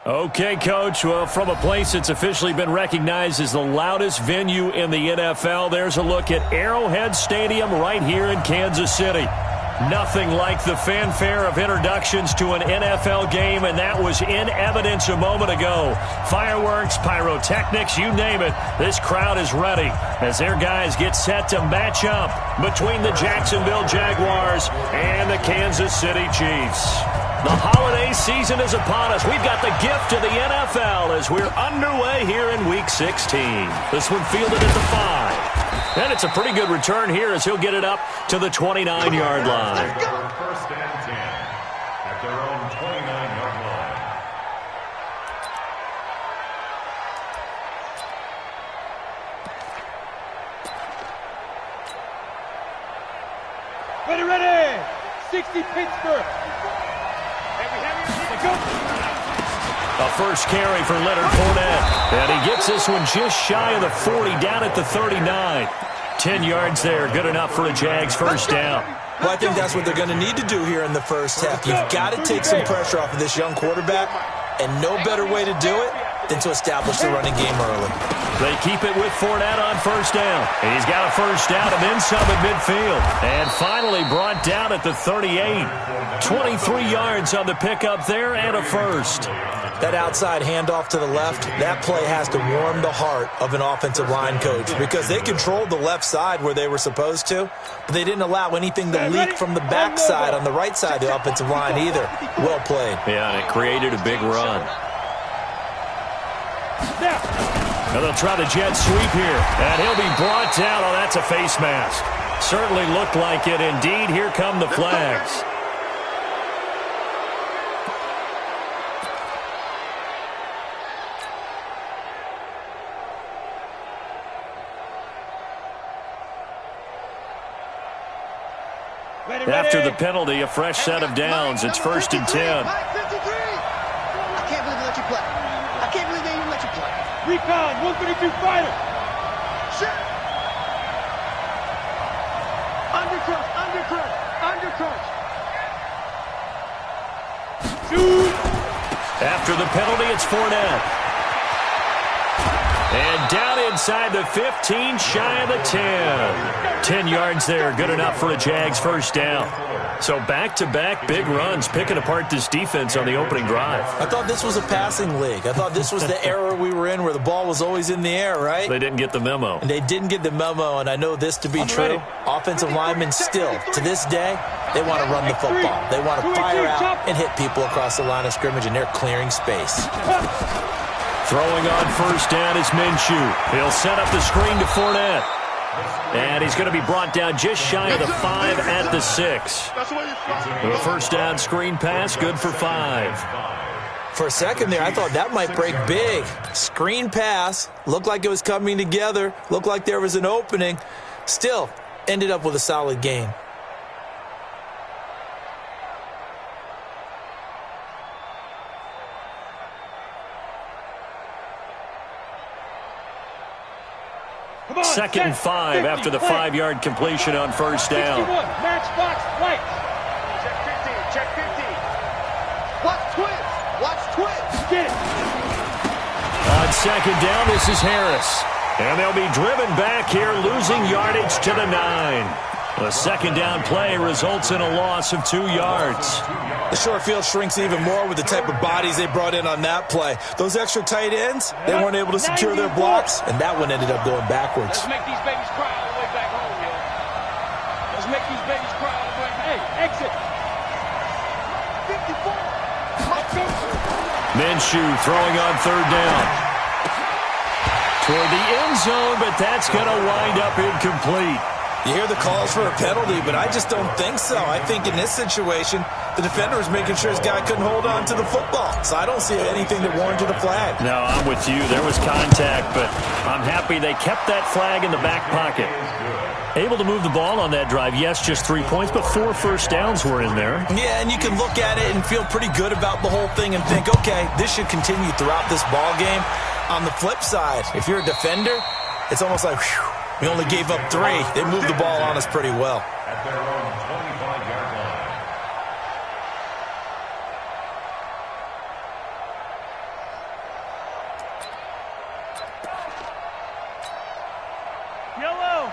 Okay, Coach. Well, from a place that's officially been recognized as the loudest venue in the NFL, there's a look at Arrowhead Stadium right here in Kansas City. Nothing like the fanfare of introductions to an NFL game, and that was in evidence a moment ago. Fireworks, pyrotechnics, you name it. This crowd is ready as their guys get set to match up between the Jacksonville Jaguars and the Kansas City Chiefs. The holiday season is upon us. We've got the gift of the NFL as we're underway here in Week 16. This one fielded at the 5. And it's a pretty good return here as he'll get it up to the 29-yard line. First and 10 at their own 29-yard line. Ready. 60 Pittsburgh. A first carry for Leonard Fournette. And he gets this one just shy of the 40, down at the 39. 10 yards there, good enough for a Jags first down. Well, I think that's what they're going to need to do here in the first half. You've got to take some pressure off of this young quarterback, and no better way to do it than to establish the running game early. They keep it with Fournette on first down. He's got a first down and then some at midfield. And finally brought down at the 38. 23 yards on the pickup there and a first. That outside handoff to the left, that play has to warm the heart of an offensive line coach because they controlled the left side where they were supposed to, but they didn't allow anything to leak from the backside on the right side of the offensive line either. Well played. Yeah, and it created a big run. And they'll try the jet sweep here, and he'll be brought down. Oh, that's a face mask. Certainly looked like it. Indeed, here come the flags. After the penalty, a fresh set of downs. It's first and 10. I can't believe they let you play. I can't believe they even let you play. Recon, 132 fighter. Shit. Undercrush. Shoot. After the penalty, it's Fournette. And down inside the 15, shy of the 10. 10 yards there, good enough for a Jags first down. So back-to-back big runs, picking apart this defense on the opening drive. I thought this was a passing league. I thought this was the era we were in where the ball was always in the air, right? They didn't get the memo. And they didn't get the memo, and I know this to be true. Offensive linemen still, to this day, they want to run the football. They want to fire out and hit people across the line of scrimmage, and they're clearing space. Throwing on first down is Minshew. He'll set up the screen to Fournette. And he's going to be brought down just shy of the 5 at the 6. The first down screen pass, good for 5. For a second there, I thought that might break big. Screen pass, looked like it was coming together, looked like there was an opening. Still, ended up with a solid gain. Second and 5 after the 5-yard completion on first down. Matchbox right. Check 15. Watch twins. Get it. On second down, this is Harris. And they'll be driven back here, losing yardage to the 9. The second down play results in a loss of 2 yards. The short field shrinks even more with the type of bodies they brought in on that play. Those extra tight ends, they weren't able to secure their blocks, and that one ended up going backwards. Let's make these babies cry all the way back home, yo. Let's make these babies cry all the way. Hey, exit. 54. Minshew throwing on third down. Toward the end zone, but that's going to wind up incomplete. You hear the calls for a penalty, but I just don't think so. I think in this situation, the defender was making sure his guy couldn't hold on to the football. So I don't see anything that warranted a flag. No, I'm with you. There was contact, but I'm happy they kept that flag in the back pocket. Able to move the ball on that drive. Yes, just 3 points, but 4 first downs were in there. Yeah, and you can look at it and feel pretty good about the whole thing and think, okay, this should continue throughout this ball game. On the flip side, if you're a defender, it's almost like, whew, we only gave up 3. They moved the ball on us pretty well. At their own 25-yard line.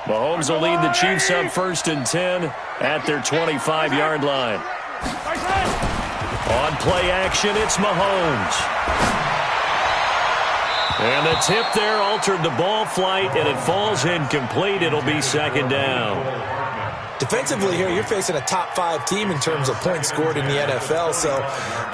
Mahomes will lead the Chiefs up 1st and 10 at their 25-yard line. On play action, it's Mahomes. And the tip there altered the ball flight, and it falls incomplete. It'll be 2nd down. Defensively here, you're facing a top 5 team in terms of points scored in the NFL. So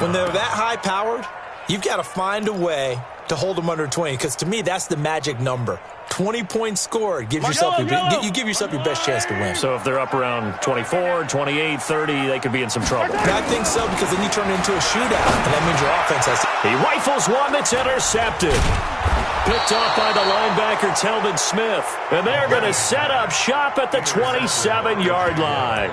when they're that high-powered, you've got to find a way to hold them under 20, because to me, that's the magic number. 20 points scored gives yourself you give yourself your best chance to win. So if they're up around 24, 28, 30, they could be in some trouble. I think so, because then you turn it into a shootout, and that means your offense has to... He rifles one that's intercepted. Picked off by the linebacker, Telvin Smith. And they're going to set up shop at the 27-yard line.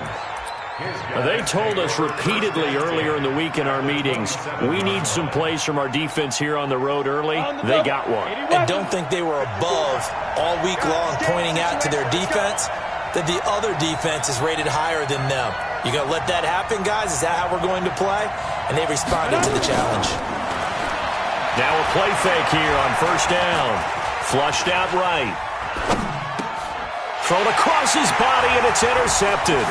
They told us repeatedly earlier in the week in our meetings, we need some plays from our defense here on the road early. They got one. And don't think they were above all week long pointing out to their defense that the other defense is rated higher than them. You going to let that happen, guys? Is that how we're going to play? And they responded to the challenge. Now a play fake here on 1st down. Flushed out right. Thrown across his body, and it's intercepted.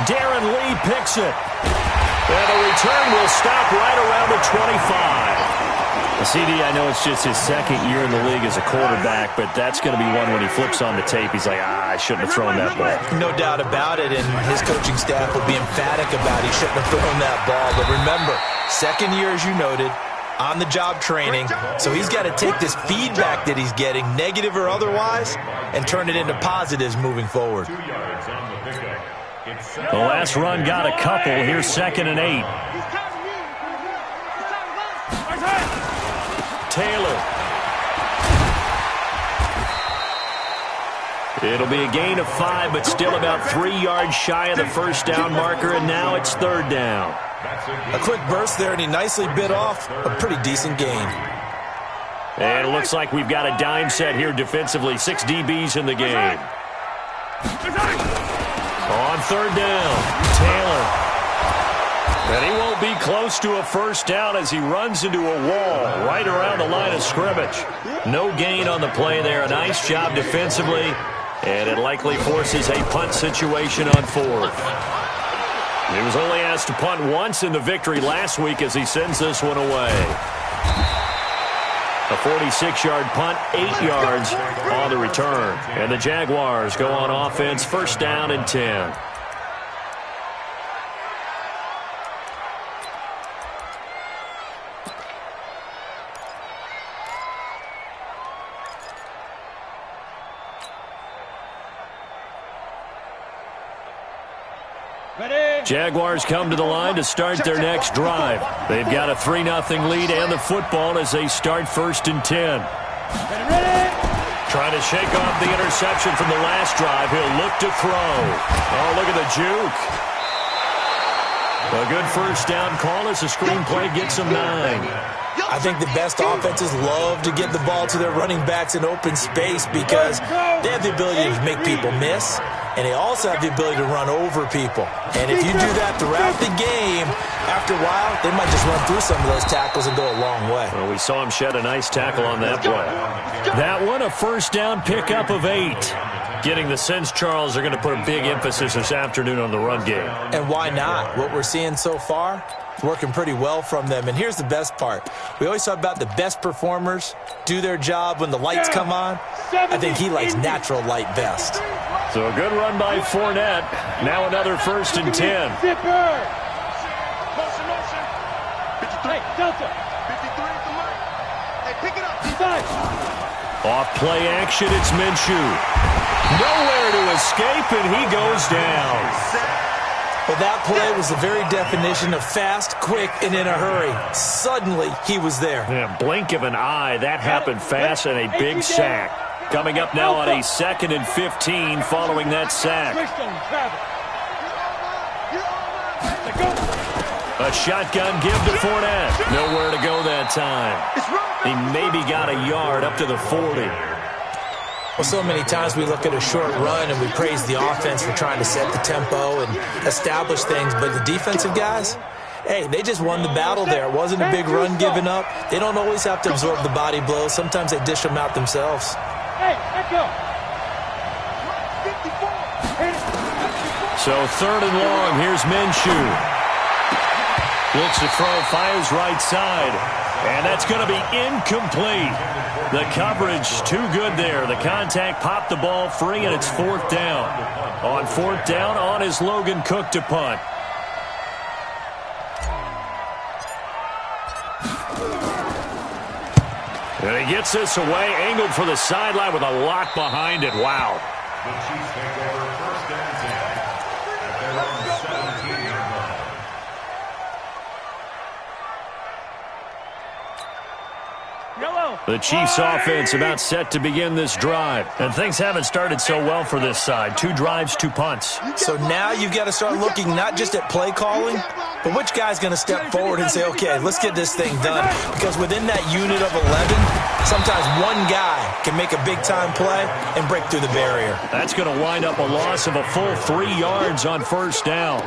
Darren Lee picks it. And the return will stop right around the 25. CD, I know it's just his 2nd year in the league as a quarterback, but that's going to be one when he flips on the tape. He's like, I shouldn't have thrown that ball. No doubt about it, and his coaching staff will be emphatic about he shouldn't have thrown that ball. But remember, 2nd year, as you noted, on-the-job training, so he's got to take this feedback that he's getting, negative or otherwise, and turn it into positives moving forward. 2 yards on the pickup. The last run got a couple. Here's 2nd and 8. Taylor. It'll be a gain of 5, but still about 3 yards shy of the 1st down marker, and now it's 3rd down. A quick burst there, and he nicely bit off a pretty decent gain. And it looks like we've got a dime set here defensively. 6 DBs in the game. On 3rd down, Taylor. And he won't be close to a 1st down as he runs into a wall right around the line of scrimmage. No gain on the play there. A nice job defensively. And it likely forces a punt situation on 4th. He was only asked to punt once in the victory last week as he sends this one away. A 46-yard punt, 8 yards on the return. And the Jaguars go on offense, 1st down and 10. Jaguars come to the line to start their next drive. They've got a 3-0 lead and the football as they start 1st and 10. Trying to shake off the interception from the last drive. He'll look to throw. Oh, look at the juke. A good 1st down call as the screenplay gets them 9. I think the best offenses love to get the ball to their running backs in open space because they have the ability to make people miss, and they also have the ability to run over people. And if you do that throughout the game, after a while, they might just run through some of those tackles and go a long way. Well, we saw him shed a nice tackle on that play. That one, a 1st down pickup of 8. Getting the sense, Charles, they're going to put a big emphasis this afternoon on the run game. And why not? What we're seeing so far, working pretty well from them. And here's the best part. We always talk about the best performers do their job when the lights come on. I think he likes natural light best. So a good run by Fournette. Now another 1st and 10. Hey, Delta. 53 at the mark. Hey, pick it up. Off play action, it's Minshew. Nowhere to escape, and he goes down. Well, that play was the very definition of fast, quick, and in a hurry. Suddenly, he was there. Yeah, blink of an eye. That happened fast and a big sack. Coming up now on a 2nd and 15 following that sack. A shotgun give to Fournette. Nowhere to go that time. He maybe got a yard up to the 40. Well, so many times we look at a short run and we praise the offense for trying to set the tempo and establish things, but the defensive guys, hey, they just won the battle there. It wasn't a big run given up. They don't always have to absorb the body blows. Sometimes they dish them out themselves. Hey, let go. So 3rd and long. Here's Minshew. Looks to throw, fires right side. And that's going to be incomplete. The coverage too good there. The contact popped the ball free, and it's 4th down. On 4th down, on is Logan Cook to punt. And he gets this away, angled for the sideline with a lot behind it. Wow. The Chiefs take over 1st and 10 at their own 17-yard line. The Chiefs offense about set to begin this drive. And things haven't started so well for this side. 2 drives, 2 punts. So now you've got to start looking not just at play calling, but which guy's going to step forward and say, okay, let's get this thing done. Because within that unit of 11, sometimes one guy can make a big-time play and break through the barrier. That's going to wind up a loss of a full 3 yards on 1st down.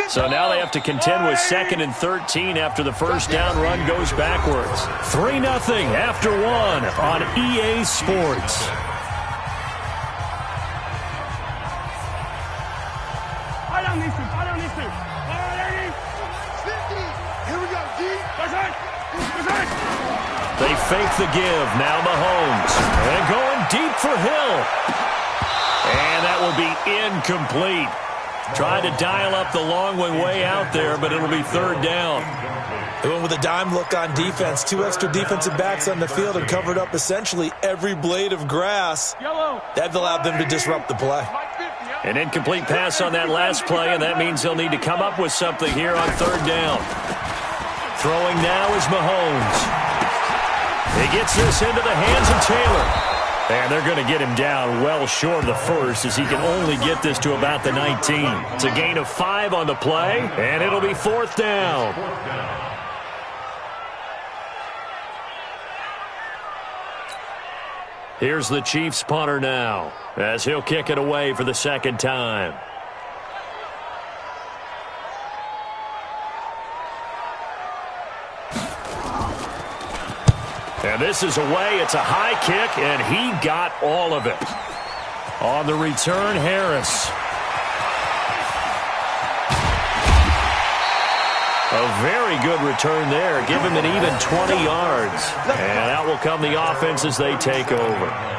So now they have to contend with 2nd and 13 after the 1st down run goes backwards. 3-0 after 1 on EA Sports. They fake the give. Now Mahomes. And going deep for Hill. And that will be incomplete. Tried to dial up the long one way out there, but it'll be 3rd down. They went with a dime look on defense. 2 extra defensive backs on the field and covered up essentially every blade of grass. That allowed them to disrupt the play. An incomplete pass on that last play, and that means they'll need to come up with something here on 3rd down. Throwing now is Mahomes. He gets this into the hands of Taylor. And they're going to get him down well short of the 1st as he can only get this to about the 19. It's a gain of 5 on the play, and it'll be 4th down. Here's the Chiefs punter now as he'll kick it away for the 2nd time. And this is away. It's a high kick, and he got all of it. On the return, Harris. A very good return there. Give him an even 20 yards. And out will come the offense as they take over.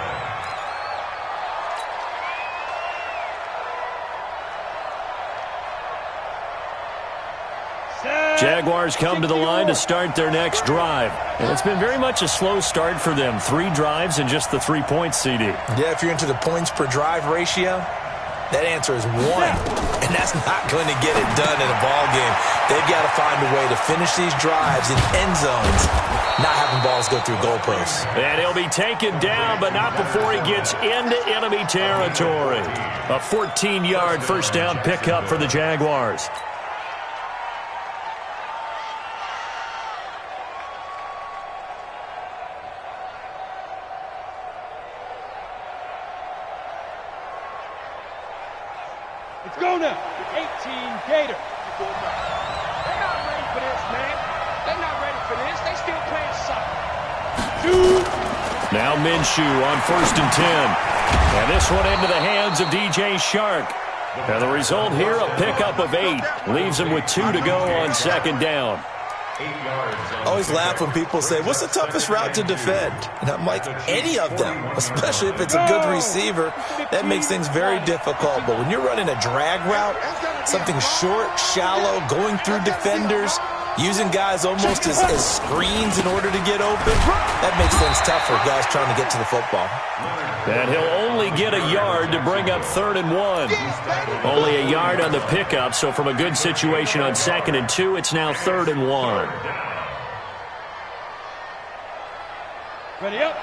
Jaguars come to the line to start their next drive. And it's been very much a slow start for them. 3 drives and just the 3 points, CD. Yeah, if you're into the points per drive ratio, that answer is 1. And that's not going to get it done in a ball game. They've got to find a way to finish these drives in end zones, not having balls go through goalposts. And he'll be taken down, but not before he gets into enemy territory. A 14-yard 1st down pickup for the Jaguars. Let's go now. 18 Gator. They're not ready for this, man. They're not ready for this. They still playing soccer. Now Minshew on 1st and 10. And this one into the hands of DJ Shark. And the result here, a pickup of 8. Leaves him with 2 to go on 2nd down. I always laugh when people say, what's the toughest route to defend? And I'm like, any of them, especially if it's a good receiver. That makes things very difficult. But when you're running a drag route, something short, shallow, going through defenders, using guys almost as screens in order to get open, that makes things tough for guys trying to get to the football. And he'll only get a yard to bring up 3rd and 1. Only a yard on the pickup, so from a good situation on 2nd and 2, it's now 3rd and 1. Ready up.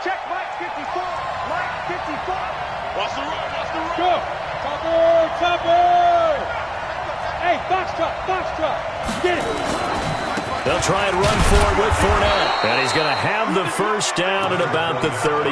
Check Mike 54. Mike 54. Watch the run. Watch the run. Go. Topper. Hey, Foxtrot. Get it. They'll try and run for it with Fournette. And he's going to have the 1st down at about the 38.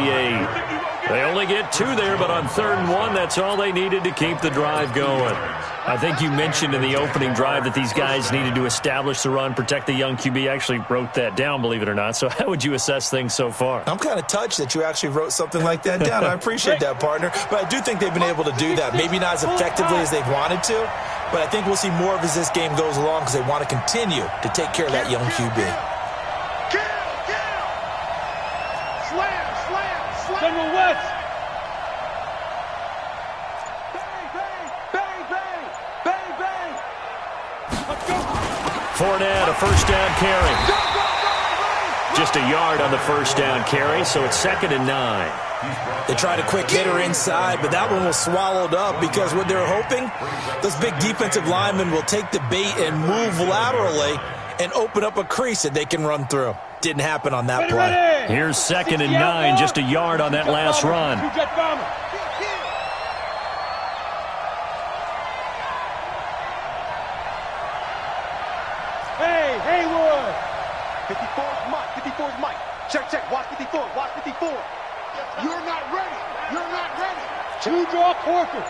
They only get 2 there, but on 3rd and 1, that's all they needed to keep the drive going. I think you mentioned in the opening drive that these guys needed to establish the run, protect the young QB. I actually wrote that down, believe it or not. So how would you assess things so far? I'm kind of touched that you actually wrote something like that down. I appreciate that, partner. But I do think they've been able to do that. Maybe not as effectively as they've wanted to, but I think we'll see more of as this game goes along because they want to continue to take care of that young QB. General West. Fournette, a first down carry. Just a yard on the first down carry, so it's 2nd and 9. They tried a quick hitter inside, but that one was swallowed up because what they're hoping, those big defensive linemen will take the bait and move laterally and open up a crease that they can run through. Didn't happen on that play. Here's 2nd and 9, just a yard on that last run. Hey, Haywood. 54's Mike. 54's Mike. Check. Watch 54. Watch 54. You're not ready. You're not ready. 2 draw quarters.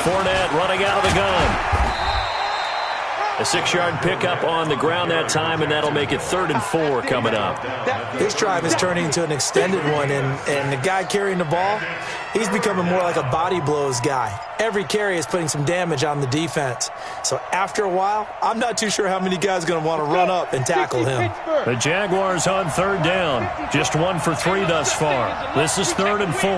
Fournette running out of the gun. A 6-yard pickup on the ground that time, and that'll make it 3rd and 4 coming up. This drive is turning into an extended one, and the guy carrying the ball, he's becoming more like a body blows guy. Every carry is putting some damage on the defense. So after a while, I'm not too sure how many guys are going to want to run up and tackle him. The Jaguars on 3rd down. Just 1 for 3 thus far. This is 3rd and 4.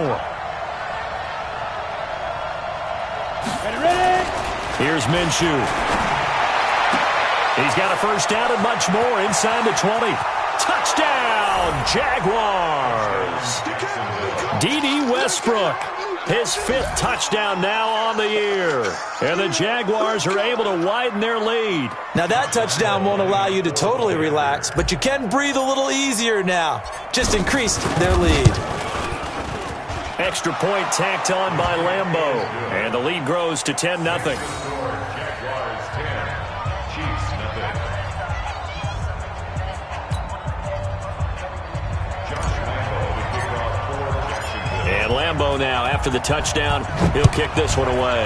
Here's Minshew. He's got a first down and much more inside the 20. Touchdown, Jaguars. D.D. Westbrook, his 5th touchdown now on the year. And the Jaguars are able to widen their lead. Now that touchdown won't allow you to totally relax, but you can breathe a little easier now. Just increased their lead. Extra point tacked on by Lambeau. And the lead grows to 10-0. And Lambeau now, after the touchdown, he'll kick this one away.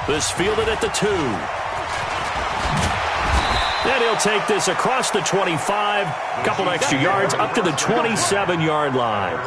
This fielded at the 2. And he'll take this across the 25, a couple extra yards, up to the 27-yard line.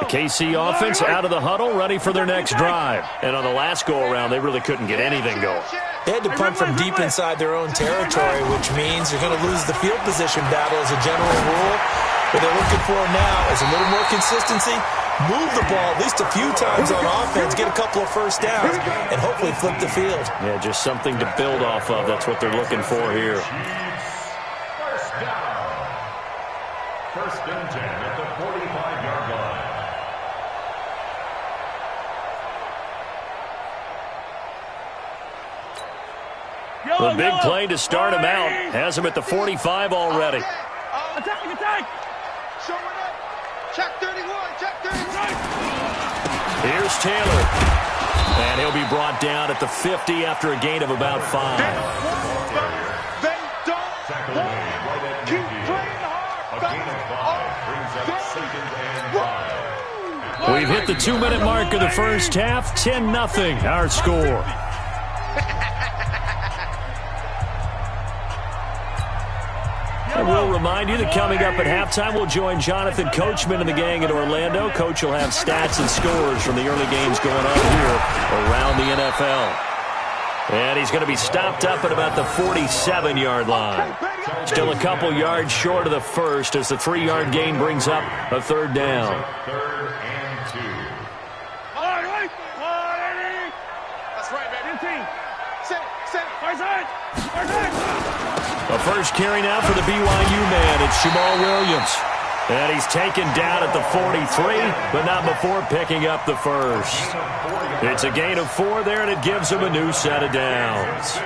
KC offense out of the huddle, ready for their next drive. And on the last go-around, they really couldn't get anything going. They had to punt from deep inside their own territory, which means you're going to lose the field position battle as a general rule. What they're looking for now is a little more consistency, move the ball at least a few times on offense, get a couple of first downs, and hopefully flip the field. Yeah, just something to build off of. That's what they're looking for here. First down. 1st and 10 at the 45-yard line. The big play to start him out has him at the 45 already. Attack! Showing up. Check 31. Check 31. Here's Taylor. And he'll be brought down at the 50 after a gain of about 5. They don't keep playing hard. A gain of 5 brings up 2nd and 5. We've hit the 2-minute mark of the first half. 10-0 our score. And we'll remind you that coming up at halftime, we'll join Jonathan Coachman and the gang in Orlando. Coach will have stats and scores from the early games going on here around the NFL. And he's going to be stopped up at about the 47-yard line. Still a couple yards short of the first as the 3-yard gain brings up a 3rd down. 3rd and 2. That's right, man. Set. A first carry now for the BYU man. It's Jamal Williams. And he's taken down at the 43, but not before picking up the first. It's a gain of 4 there, and it gives him a new set of downs.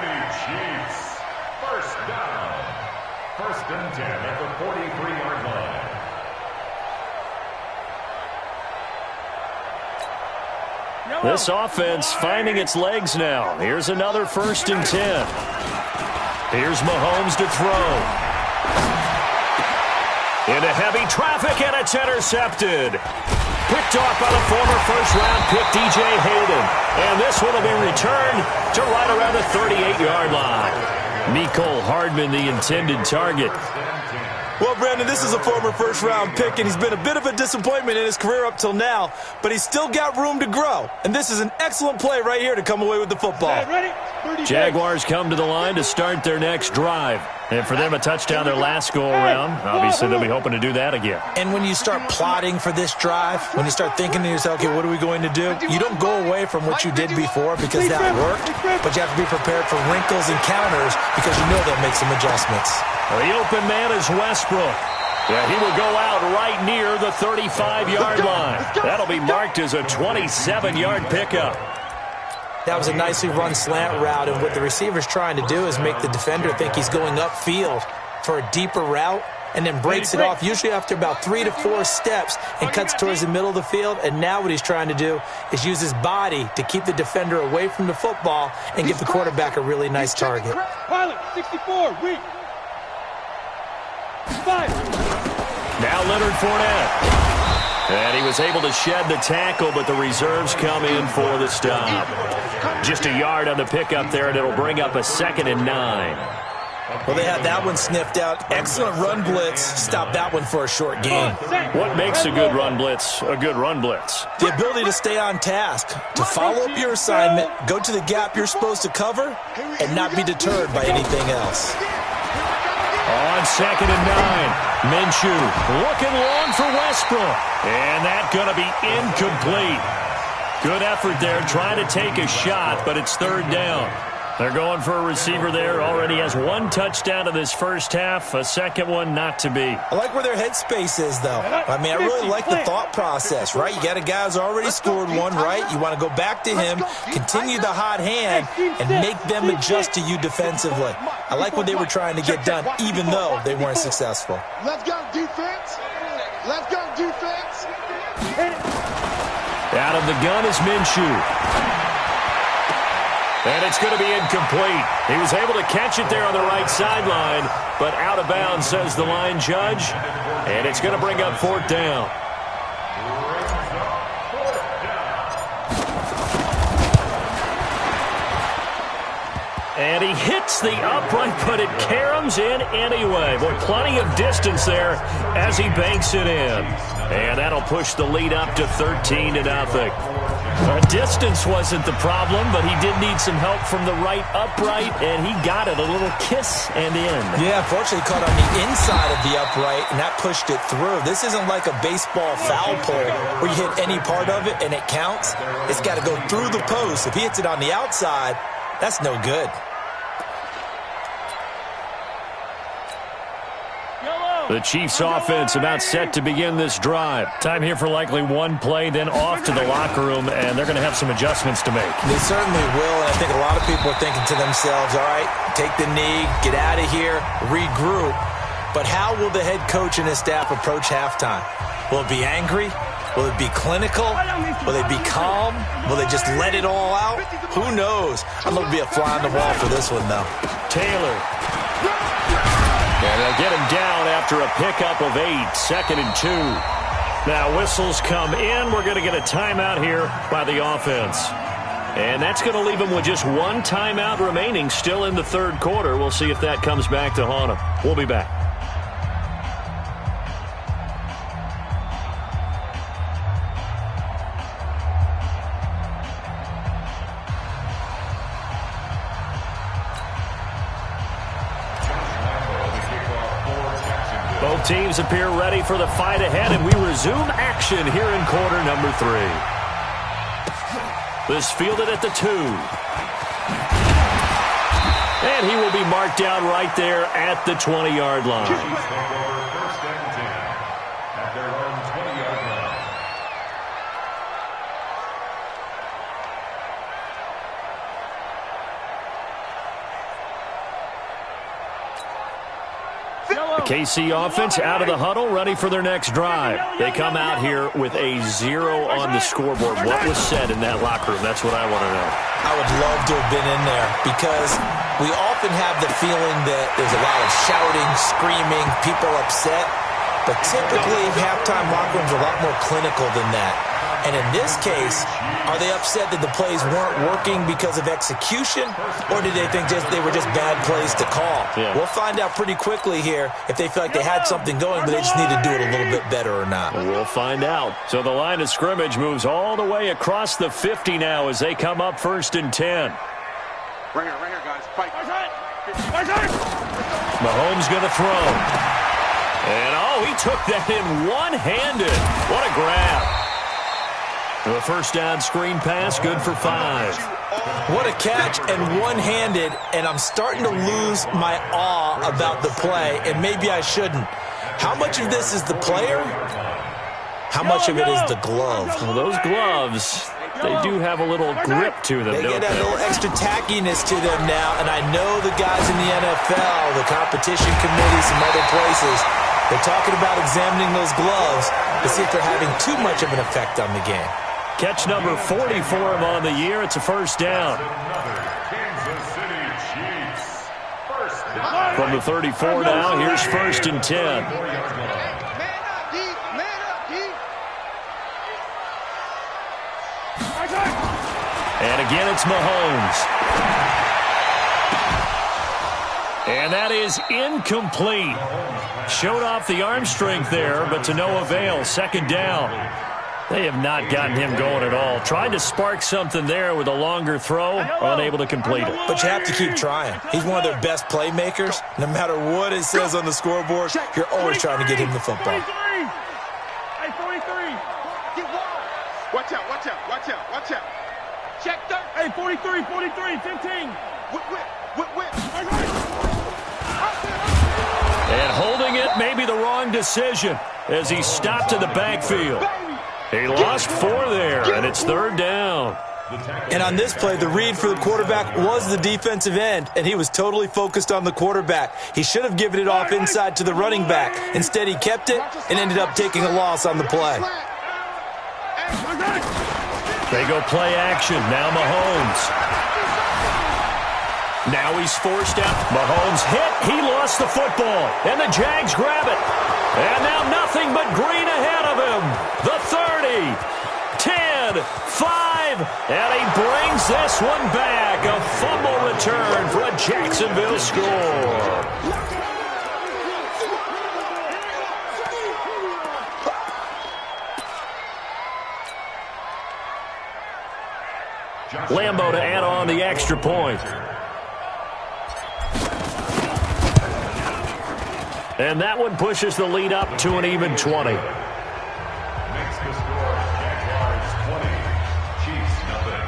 First and 10 at the 43-yard line. This offense finding its legs now. Here's another first and 10. Here's Mahomes to throw. Into heavy traffic, and it's intercepted. Picked off by the former first-round pick, DJ Hayden. And this one will be returned to right around the 38-yard line. Mecole Hardman, the intended target. Well, Brandon, this is a former first-round pick, and he's been a bit of a disappointment in his career up till now, but he's still got room to grow. And this is an excellent play right here to come away with the football. Jaguars come to the line to start their next drive. And for them, a touchdown their last go-around. Obviously, they'll be hoping to do that again. And when you start plotting for this drive, when you start thinking to yourself, okay, what are we going to do? You don't go away from what you did before because that worked, but you have to be prepared for wrinkles and counters because you know they'll make some adjustments. The open man is Westbrook. Yeah, he will go out right near the 35-yard line. That'll be marked as a 27-yard pickup. That was a nicely run slant route, and what the receiver's trying to do is make the defender think he's going upfield for a deeper route and then breaks it off, usually after about 3 to 4 steps, and cuts towards the middle of the field. And now what he's trying to do is use his body to keep the defender away from the football and give the quarterback a really nice target. Pilot, 64, weak. 5. Now Leonard Fournette. And he was able to shed the tackle, but the reserves come in for the stop. Just a yard on the pickup there, and it'll bring up a 2nd and 9. Well, they had that one sniffed out. Excellent run blitz. Stop that one for a short gain. What makes a good run blitz a good run blitz? The ability to stay on task, to follow up your assignment, go to the gap you're supposed to cover, and not be deterred by anything else. On 2nd and 9, Minshew looking long for Westbrook. And that's going to be incomplete. Good effort there, trying to take a shot, but it's 3rd down. They're going for a receiver there. Already has 1 touchdown in this first half. A second one not to be. I like where their headspace is, though. I mean, I really like the thought process, right? You got a guy who's already scored one, right? You want to go back to him, continue the hot hand, and make them adjust to you defensively. I like what they were trying to get done, even though they weren't successful. Let's go, defense. Let's go, defense. Out of the gun is Minshew. And it's going to be incomplete. He was able to catch it there on the right sideline, but out of bounds, says the line judge. And it's going to bring up 4th down. And he hits the upright, but it caroms in anyway. Well, plenty of distance there as he banks it in. And that'll push the lead up to 13-0. Distance wasn't the problem, but he did need some help from the right upright, and he got it. A little kiss and in. Yeah, fortunately caught on the inside of the upright, and that pushed it through. This isn't like a baseball foul pole where you hit any part of it and it counts. It's got to go through the post. If he hits it on the outside, that's no good. The Chiefs offense about set to begin this drive. Time here for likely 1 play, then off to the locker room, and they're going to have some adjustments to make. They certainly will, and I think a lot of people are thinking to themselves, all right, take the knee, get out of here, regroup. But how will the head coach and his staff approach halftime? Will it be angry? Will it be clinical? Will they be calm? Will they just let it all out? Who knows? I'm going to be a fly on the wall for this one, though. Taylor. And they'll get him down after a pickup of 8, 2nd and 2. Now whistles come in. We're going to get a timeout here by the offense. And that's going to leave him with just 1 timeout remaining still in the 3rd quarter. We'll see if that comes back to haunt him. We'll be back. Both teams appear ready for the fight ahead, and we resume action here in quarter number 3. This fielded at the 2. And he will be marked down right there at the 20-yard line. First and 10 at their own 20-yard line. The KC offense out of the huddle, ready for their next drive. They come out here with a 0 on the scoreboard. What was said in that locker room? That's what I want to know. I would love to have been in there because we often have the feeling that there's a lot of shouting, screaming, people upset. But typically, halftime locker rooms are a lot more clinical than that. And in this case, are they upset that the plays weren't working because of execution, or did they think they were just bad plays to call? Yeah. We'll find out pretty quickly here if they feel like they had something going, but they just need to do it a little bit better or not. We'll find out. So the line of scrimmage moves all the way across the 50 now as they come up 1st and 10. Right here, guys. Fight. Mahomes going to throw. And, he took that in one-handed. What a grab. The first down screen pass, good for 5. What a catch and one-handed, and I'm starting to lose my awe about the play, and maybe I shouldn't. How much of this is the player? How much of it is the glove? Well, those gloves, they do have a little grip to them, They don't get that little extra tackiness to them now, and I know the guys in the NFL, the competition committee, some other places, they're talking about examining those gloves to see if they're having too much of an effect on the game. Catch number 40 for him on the year. It's a first down. Kansas City Chiefs. From the 34 now, here's 1st and 10. Man up, D. And again, it's Mahomes. And that is incomplete. Showed off the arm strength there, but to no avail. 2nd down. They have not gotten him going at all. Tried to spark something there with a longer throw, unable to complete it. But you have to keep trying. He's one of their best playmakers. No matter what it says on the scoreboard, you're always trying to get him the football. Hey, 43. Get wild. Watch out. Check 30. Hey, 43, 15. Whip. And holding it may be the wrong decision as he stopped in the backfield. He lost 4 there, and it's 3rd down. And on this play, the read for the quarterback was the defensive end, and he was totally focused on the quarterback. He should have given it off inside to the running back. Instead, he kept it and ended up taking a loss on the play. They go play action. Now Mahomes. Now he's forced out. Mahomes hit. He lost the football. And the Jags grab it. And now nothing but green ahead of him. The 30, 10, 5. And he brings this one back. A fumble return for a Jacksonville score. Lambo to add on the extra point. And that one pushes the lead up to an even 20. Makes the score Jaguars 20, Chiefs nothing.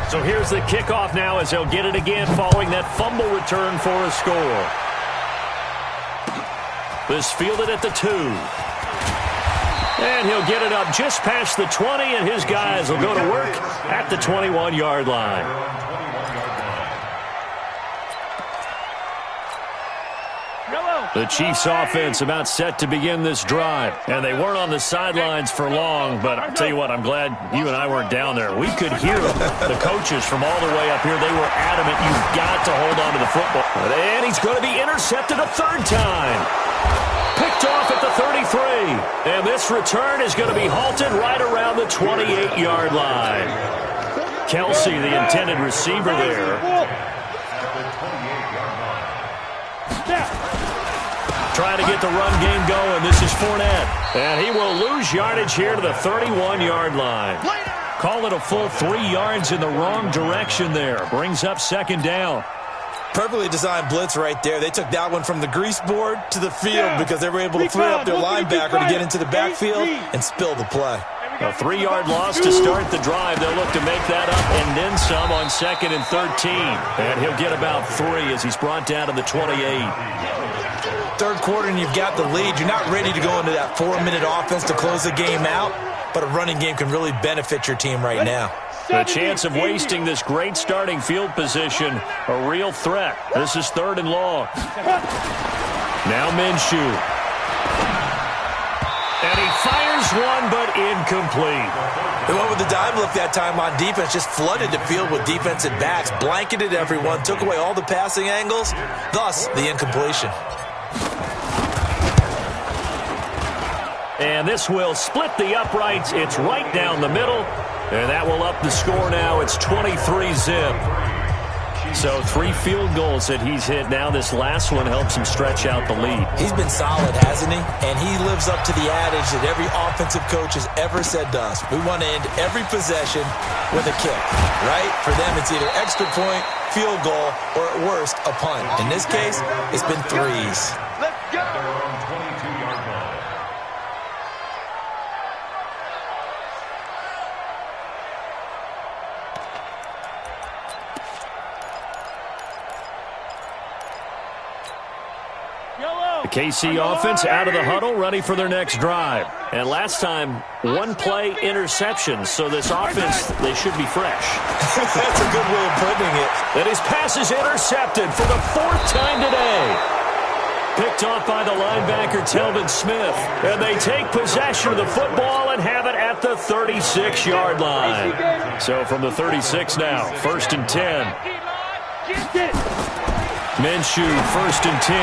So here's the kickoff now as they'll get it again following that fumble return for a score. This fielded at the 2. And he'll get it up just past the 20, and his guys will go to work at the 21-yard line. The Chiefs offense about set to begin this drive. And they weren't on the sidelines for long, but I'll tell you what, I'm glad you and I weren't down there. We could hear the coaches from all the way up here. They were adamant, you've got to hold on to the football. And he's going to be intercepted a 3rd time. Picked off at the 33. And this return is going to be halted right around the 28-yard line. Kelsey, the intended receiver there. Trying to get the run game going. This is Fournette. And he will lose yardage here to the 31-yard line. Call it a full 3 yards in the wrong direction there. Brings up 2nd down. Perfectly designed blitz right there. They took that one from the grease board to the field because they were able to free up their linebacker to get into the backfield and spill the play. A 3-yard loss to start the drive. They'll look to make that up and then some on 2nd and 13. And he'll get about 3 as he's brought down to the 28. Third quarter and you've got the lead. You're not ready to go into that 4-minute offense to close the game out, but a running game can really benefit your team right now. The chance of wasting this great starting field position, a real threat. This is 3rd and long. Now Minshew. And he fires one, but incomplete. They went with the dime look that time on defense, just flooded the field with defensive backs, blanketed everyone, took away all the passing angles, thus the incompletion. And this will split the uprights. It's right down the middle, and that will up the score now. It's 23-zip. So 3 field goals that he's hit now. This last one helps him stretch out the lead. He's been solid, hasn't he? And he lives up to the adage that every offensive coach has ever said to us. We want to end every possession with a kick, right? For them, it's either extra point, field goal, or at worst, a punt. In this case, it's been 3s. Let's go! 22-yard line. The KC offense out of the huddle, ready for their next drive. And last time, 1-play interception, so this offense, they should be fresh. That's a good way of putting it. And his pass is intercepted for the 4th time today. Picked off by the linebacker, Telvin Smith. And they take possession of the football and have it at the 36-yard line. So from the 36 now, 1st and 10. Minshew, 1st and 10.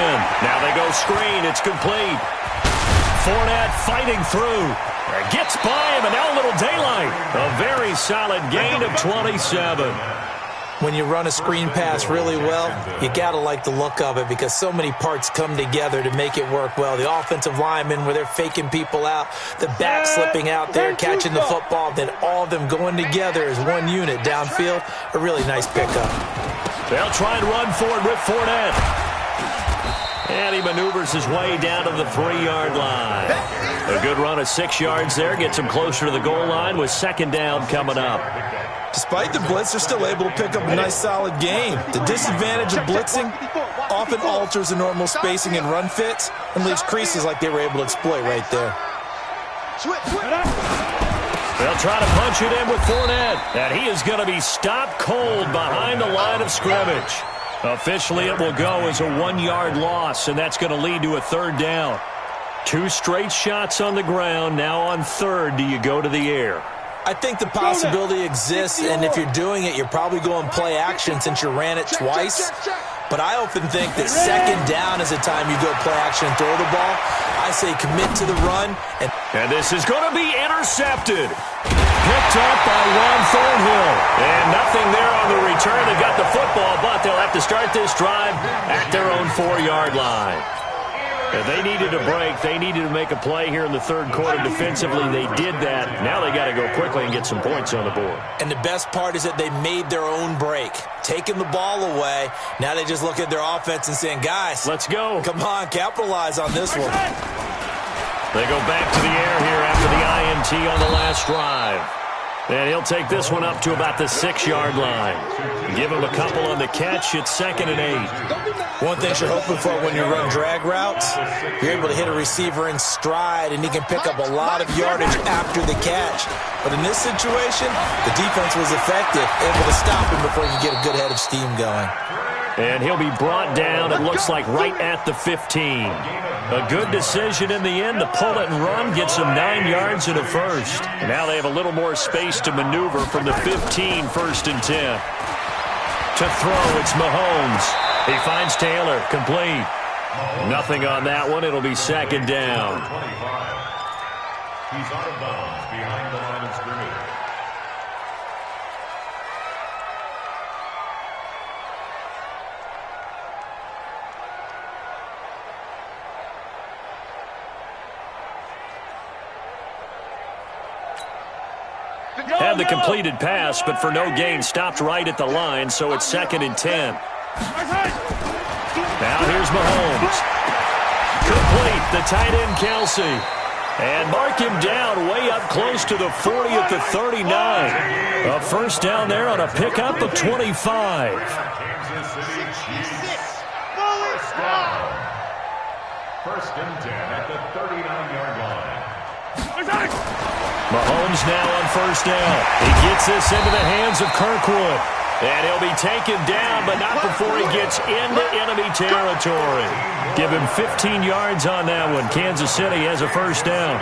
Now they go screen. It's complete. Fournette fighting through. Gets by him, and now a little daylight. A very solid gain of 27. When you run a screen pass really well, you got to like the look of it because so many parts come together to make it work well. The offensive linemen, where they're faking people out, the back slipping out there, catching the football, then all of them going together as one unit downfield. A really nice pickup. They'll try and run for it with Fournette. And he maneuvers his way down to the 3-yard line. A good run of 6 yards there. Gets him closer to the goal line with 2nd down coming up. Despite the blitz, they're still able to pick up a nice, solid game. The disadvantage of blitzing often alters the normal spacing and run fits and leaves creases like they were able to exploit right there. They'll try to punch it in with Fournette. And he is going to be stopped cold behind the line of scrimmage. Officially, it will go as a 1-yard loss, and that's going to lead to a 3rd down. 2 straight shots on the ground. Now on 3rd, do you go to the air? I think the possibility exists, and if you're doing it, you're probably going play action since you ran it twice. But I often think that 2nd down is the time you go play action and throw the ball. I say commit to the run. And this is going to be intercepted. Picked up by Ron Thornhill. And nothing there on the return. They got the football, but they'll have to start this drive at their own 4-yard line. If they needed a break, they needed to make a play here in the 3rd quarter defensively. They did that. Now they got to go quickly and get some points on the board. And the best part is that they made their own break. Taking the ball away. Now they just look at their offense and saying, guys, let's go. Come on, capitalize on this one. They go back to the air here after the INT on the last drive. And he'll take this one up to about the 6-yard line. Give him a couple on the catch. It's 2nd and 8. One thing you're hoping for when you run drag routes, you're able to hit a receiver in stride, and he can pick up a lot of yardage after the catch. But in this situation, the defense was effective, able to stop him before he could get a good head of steam going. And he'll be brought down, it looks like, right at the 15. A good decision in the end to pull it and run, gets him 9 yards and a 1st. And now they have a little more space to maneuver from the 15, 1st and 10. To throw, it's Mahomes. He finds Taylor, complete. Nothing on that one. It'll be 2nd down. He's out of bounds behind the line of scrimmage. Had the completed pass, but for no gain, stopped right at the line, so it's 2nd and 10. Now here's Mahomes. Complete, the tight end Kelsey. And mark him down way up close to the 40 at the 39. A first down there on a pickup of 25. Kansas City Chiefs. First and 10 at the 39-yard line. Mahomes now on first down. He gets this into the hands of Kirkwood. And he'll be taken down, but not before he gets into enemy territory. Give him 15 yards on that one. Kansas City has a first down.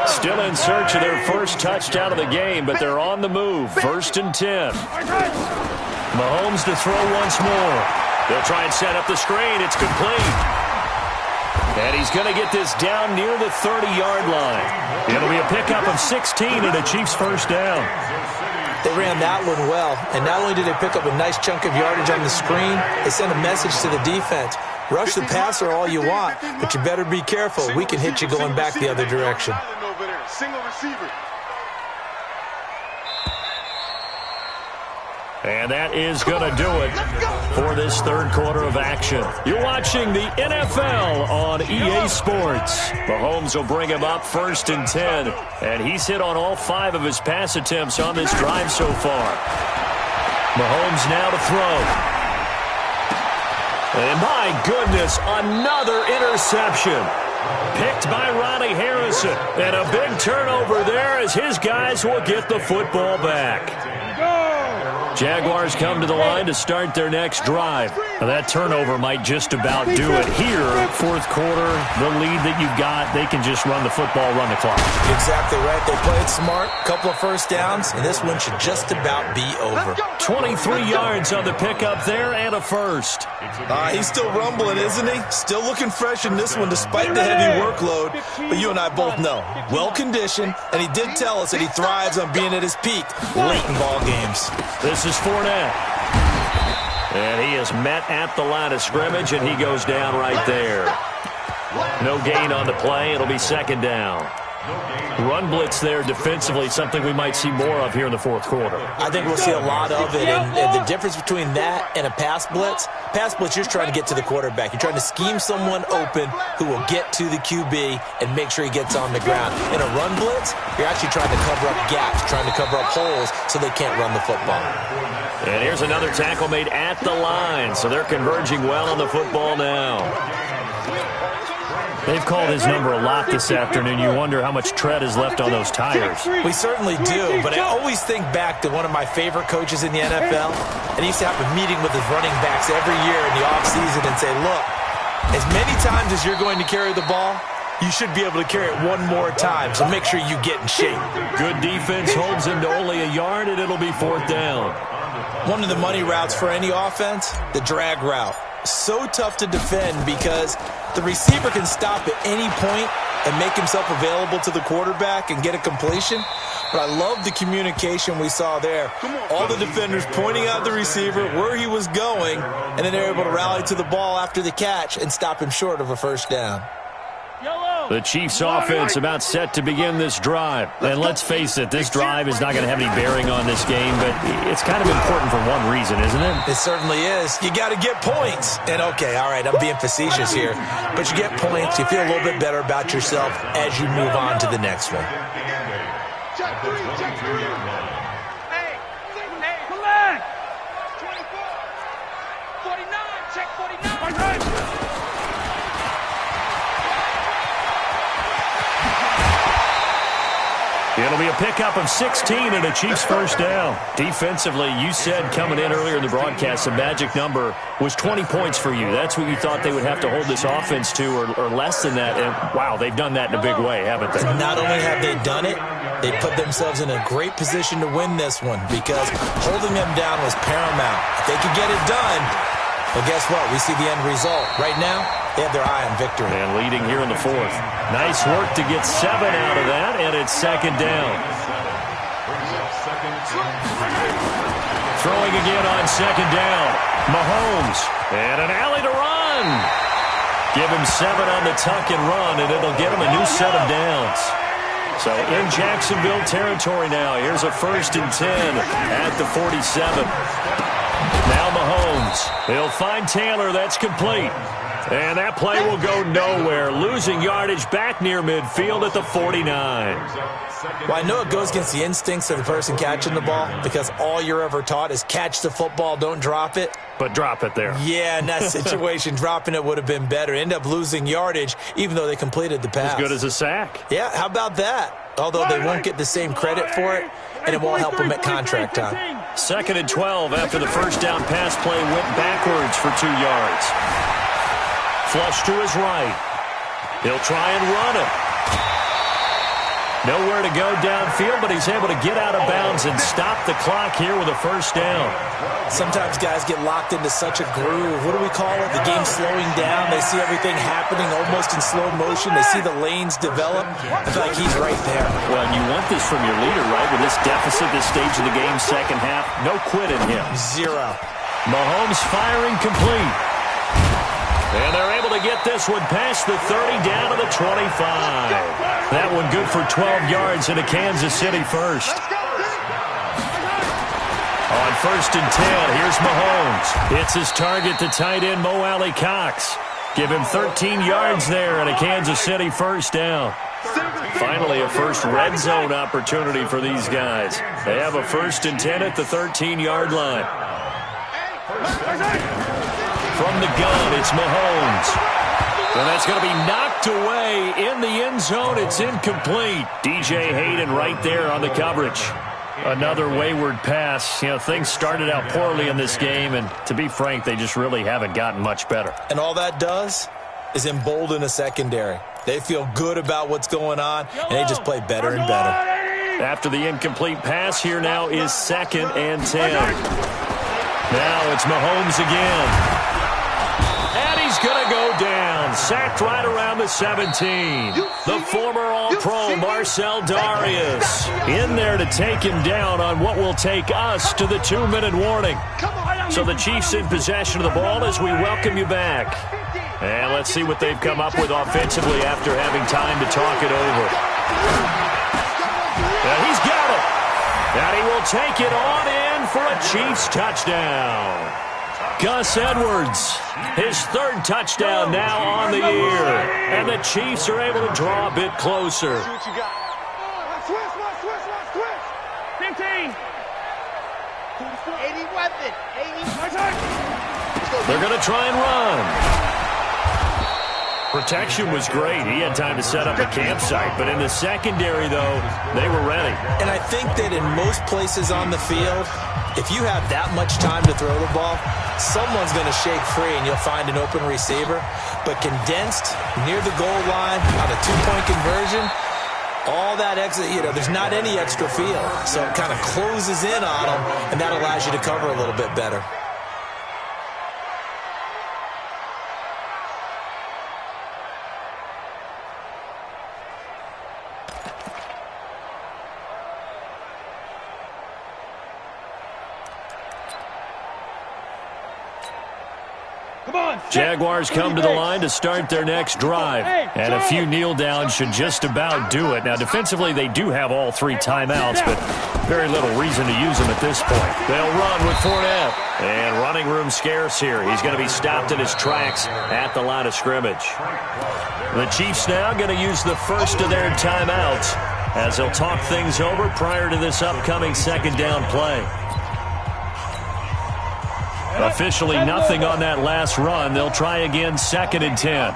Still in search of their first touchdown of the game, but they're on the move. First and 10. Mahomes to throw once more. They'll try and set up the screen. It's complete. And he's going to get this down near the 30-yard line. It'll be a pickup of 16 and a Chiefs first down. They ran that one well, and not only did they pick up a nice chunk of yardage on the screen, they sent a message to the defense. Rush the passer all you want, but you better be careful. We can hit you going back the other direction. Single receiver. And that is going to do it for this third quarter of action. You're watching the NFL on EA Sports. Mahomes will bring him up first and 10. And he's hit on all 5 of his pass attempts on this drive so far. Mahomes now to throw. And my goodness, another interception. Picked by Ronnie Harrison. And a big turnover there as his guys will get the football back. Jaguars come to the line to start their next drive. Now that turnover might just about do it here. Fourth quarter, the lead that you've got, they can just run the football, run the clock. Exactly right. They played smart, couple of first downs, and this one should just about be over. 23 yards on the pickup there and a first. He's still rumbling, isn't he? Still looking fresh in this one despite the heavy workload. But you and I both know, well-conditioned, and he did tell us that he thrives on being at his peak late in ball games. This is Fournette. And he is met at the line of scrimmage, and he goes down right there. No gain on the play. It'll be second down. Run blitz there defensively, something we might see more of here in the fourth quarter. I think we'll see a lot of it, and the difference between that and a pass blitz, you're just trying to get to the quarterback. You're trying to scheme someone open who will get to the QB and make sure he gets on the ground. In a run blitz, you're actually trying to cover up gaps, trying to cover up holes so they can't run the football. And here's another tackle made at the line, so they're converging well on the football now. They've called his number a lot this afternoon. You wonder how much tread is left on those tires. We certainly do, but I always think back to one of my favorite coaches in the NFL, and he used to have a meeting with his running backs every year in the offseason and say, look, as many times as you're going to carry the ball, you should be able to carry it one more time, so make sure you get in shape. Good defense holds him to only a yard, and it'll be fourth down. One of the money routes for any offense, the drag route. So tough to defend because the receiver can stop at any point and make himself available to the quarterback and get a completion. But I love the communication we saw there. All the defenders pointing out the receiver, where he was going, and then they're able to rally to the ball after the catch and stop him short of a first down. The Chiefs offense about set to begin this drive. And let's face it, this drive is not going to have any bearing on this game, but it's kind of important for one reason, isn't it? It certainly is. You got to get points. And okay, all right, I'm being facetious here, but you get points, you feel a little bit better about yourself as you move on to the next one. Check three, check three. Hey, collect. 24. 49, check 49. It'll be a pickup of 16 and a Chiefs first down. Defensively, you said coming in earlier in the broadcast, the magic number was 20 points for you. That's what you thought they would have to hold this offense to, or less than that. And, wow, they've done that in a big way, haven't they? Not only have they done it, they put themselves in a great position to win this one because holding them down was paramount. If they could get it done, well, guess what? We see the end result. Right now, they have their eye on victory. And leading here in the fourth. Nice work to get 7 out of that, and it's second down. Throwing again on second down. Mahomes. And an alley to run. Give him 7 on the tuck and run, and it'll get him a new set of downs. So in Jacksonville territory now. Here's a first and 10 at the 47. Now Mahomes. He'll find Taylor. That's complete. And that play will go nowhere. Losing yardage back near midfield at the 49. Well, I know it goes against the instincts of the person catching the ball because all you're ever taught is catch the football, don't drop it. But drop it there. Yeah, in that situation, dropping it would have been better. End up losing yardage, even though they completed the pass. As good as a sack. Yeah, how about that? Although they won't get the same credit for it, and it won't help them at contract time. 2nd and 12 after the first down pass play went backwards for 2 yards. Flush to his right. He'll try and run it. Nowhere to go downfield, but he's able to get out of bounds and stop the clock here with a first down. Sometimes guys get locked into such a groove. What do we call it? The game's slowing down. They see everything happening almost in slow motion. They see the lanes develop. I feel like he's right there. Well, and you want this from your leader, right? With this deficit, this stage of the game, second half, no quit in him. 0. Mahomes firing complete. And they're able to get this one past the 30 down to the 25. That one good for 12 yards and a Kansas City first. On 1st and 10, here's Mahomes. Hits his target to tight end Mo Alley-Cox. Give him 13 yards there and a Kansas City first down. Finally, a first red zone opportunity for these guys. They have a 1st and 10 at the 13-yard line. From the gun, it's Mahomes. And that's going to be knocked away in the end zone. It's incomplete. DJ Hayden right there on the coverage. Another wayward pass. You know, things started out poorly in this game, and to be frank, they just really haven't gotten much better. And all that does is embolden a secondary. They feel good about what's going on, and they just play better and better. After the incomplete pass, here now is 2nd and 10. Now it's Mahomes again. And he's going to go down. Sacked right around the 17. The former All-Pro Marcel Darius in there to take him down on what will take us to the 2-minute warning. So the Chiefs in possession of the ball as we welcome you back. And let's see what they've come up with offensively after having time to talk it over. And he's got it. And he will take it on in for a Chiefs touchdown. Gus Edwards, his 3rd touchdown now on the year. And the Chiefs are able to draw a bit closer. 15. 80 weapon. 80. They're going to try and run. Protection was great. He had time to set up a campsite. But in the secondary, though, they were ready. And I think that in most places on the field, if you have that much time to throw the ball, someone's going to shake free and you'll find an open receiver. But condensed near the goal line on a 2-point conversion, all that exit, there's not any extra field. So it kind of closes in on them, and that allows you to cover a little bit better. Jaguars come to the line to start their next drive. And a few kneel downs should just about do it. Now, defensively, they do have all 3 timeouts, but very little reason to use them at this point. They'll run with Fournette. And running room scarce here. He's going to be stopped in his tracks at the line of scrimmage. The Chiefs now going to use the first of their timeouts as they'll talk things over prior to this upcoming 2nd down play. Officially nothing on that last run. They'll try again 2nd and 10.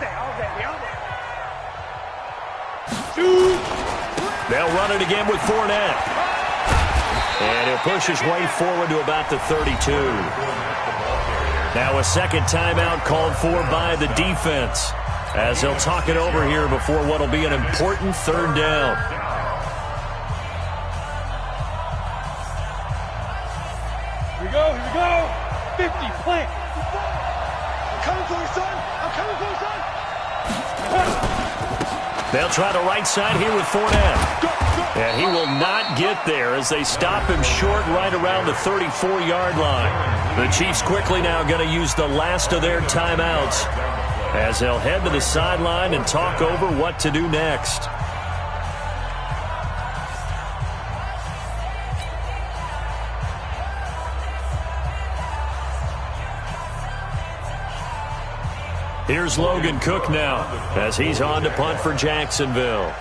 They'll run it again with Fournette. And he'll push his way forward to about the 32. Now a 2nd timeout called for by the defense as they'll talk it over here before what will be an important 3rd down. Here we go. 50, plant. I'm coming for you, son. They'll try the right side here with Fournette. And he will not get there as they stop him short right around the 34-yard line. The Chiefs quickly now going to use the last of their timeouts as they'll head to the sideline and talk over what to do next. Here's Logan Cook now as he's on to punt for Jacksonville.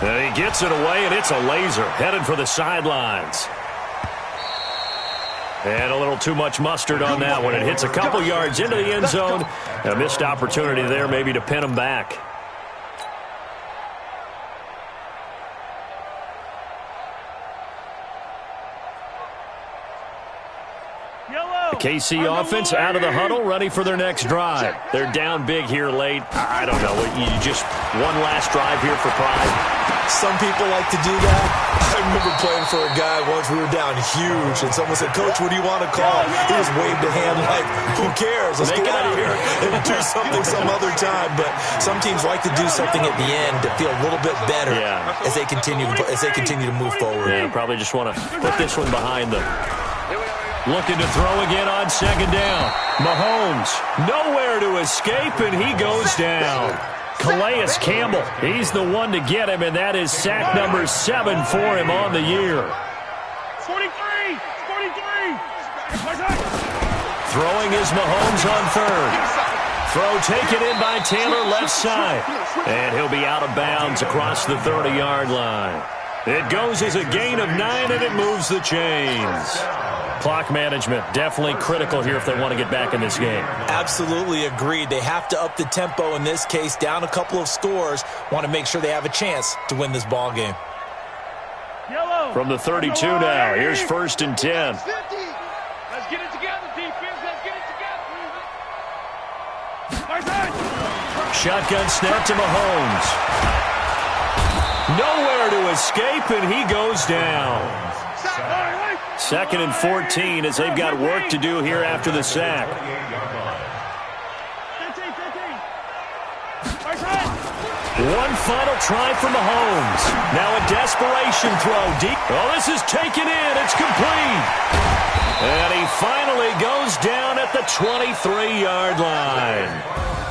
And he gets it away, and it's a laser headed for the sidelines. And a little too much mustard on that one. It hits a couple yards into the end zone. A missed opportunity there maybe to pin him back. The KC offense out of the huddle, ready for their next drive. They're down big here late. I don't know. You just one last drive here for pride. Some people like to do that. I remember playing for a guy once. We were down huge, and someone said, "Coach, what do you want to call?" He just waved a hand like, "Who cares? Let's get out of here and do something some other time." But some teams like to do something at the end to feel a little bit better as they continue to move forward. Yeah, probably just want to put this one behind them. Looking to throw again on second down. Mahomes, nowhere to escape, and he goes down. Calais Campbell, he's the one to get him, and that is sack number 7 for him on the year. 43! Throwing is Mahomes on third. Throw taken in by Taylor left side. And he'll be out of bounds across the 30-yard line. It goes as a gain of 9, and it moves the chains. Clock management, definitely critical here if they want to get back in this game. Absolutely agreed. They have to up the tempo in this case, down a couple of scores. Want to make sure they have a chance to win this ball game. From the 32 now, here's 1st and 10. Let's get it together, defense. Let's get it together. Shotgun snap to Mahomes. Nowhere to escape, and he goes down. 2nd and 14 as they've got work to do here after the sack. One final try for Mahomes. Now a desperation throw deep. Oh, this is taken in. It's complete. And he finally goes down at the 23-yard line.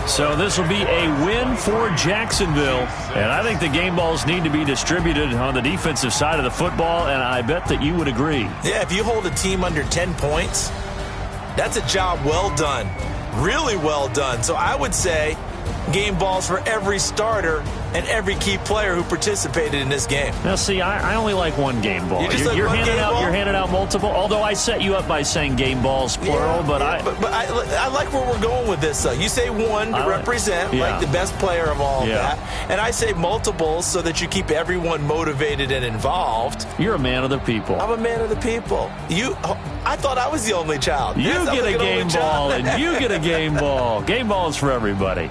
So this will be a win for Jacksonville. And I think the game balls need to be distributed on the defensive side of the football, and I bet that you would agree. Yeah, if you hold a team under 10 points, that's a job well done. Really well done. So I would say game balls for every starter and every key player who participated in this game. Now, see, I only like one game ball. You're handing out multiple. Although I set you up by saying game balls plural, but I like where we're going with this. You say one to represent like the best player of all that, and I say multiples so that you keep everyone motivated and involved. You're a man of the people. I'm a man of the people. I thought I was the only child. You get a game ball, and you get a game ball. Game balls for everybody.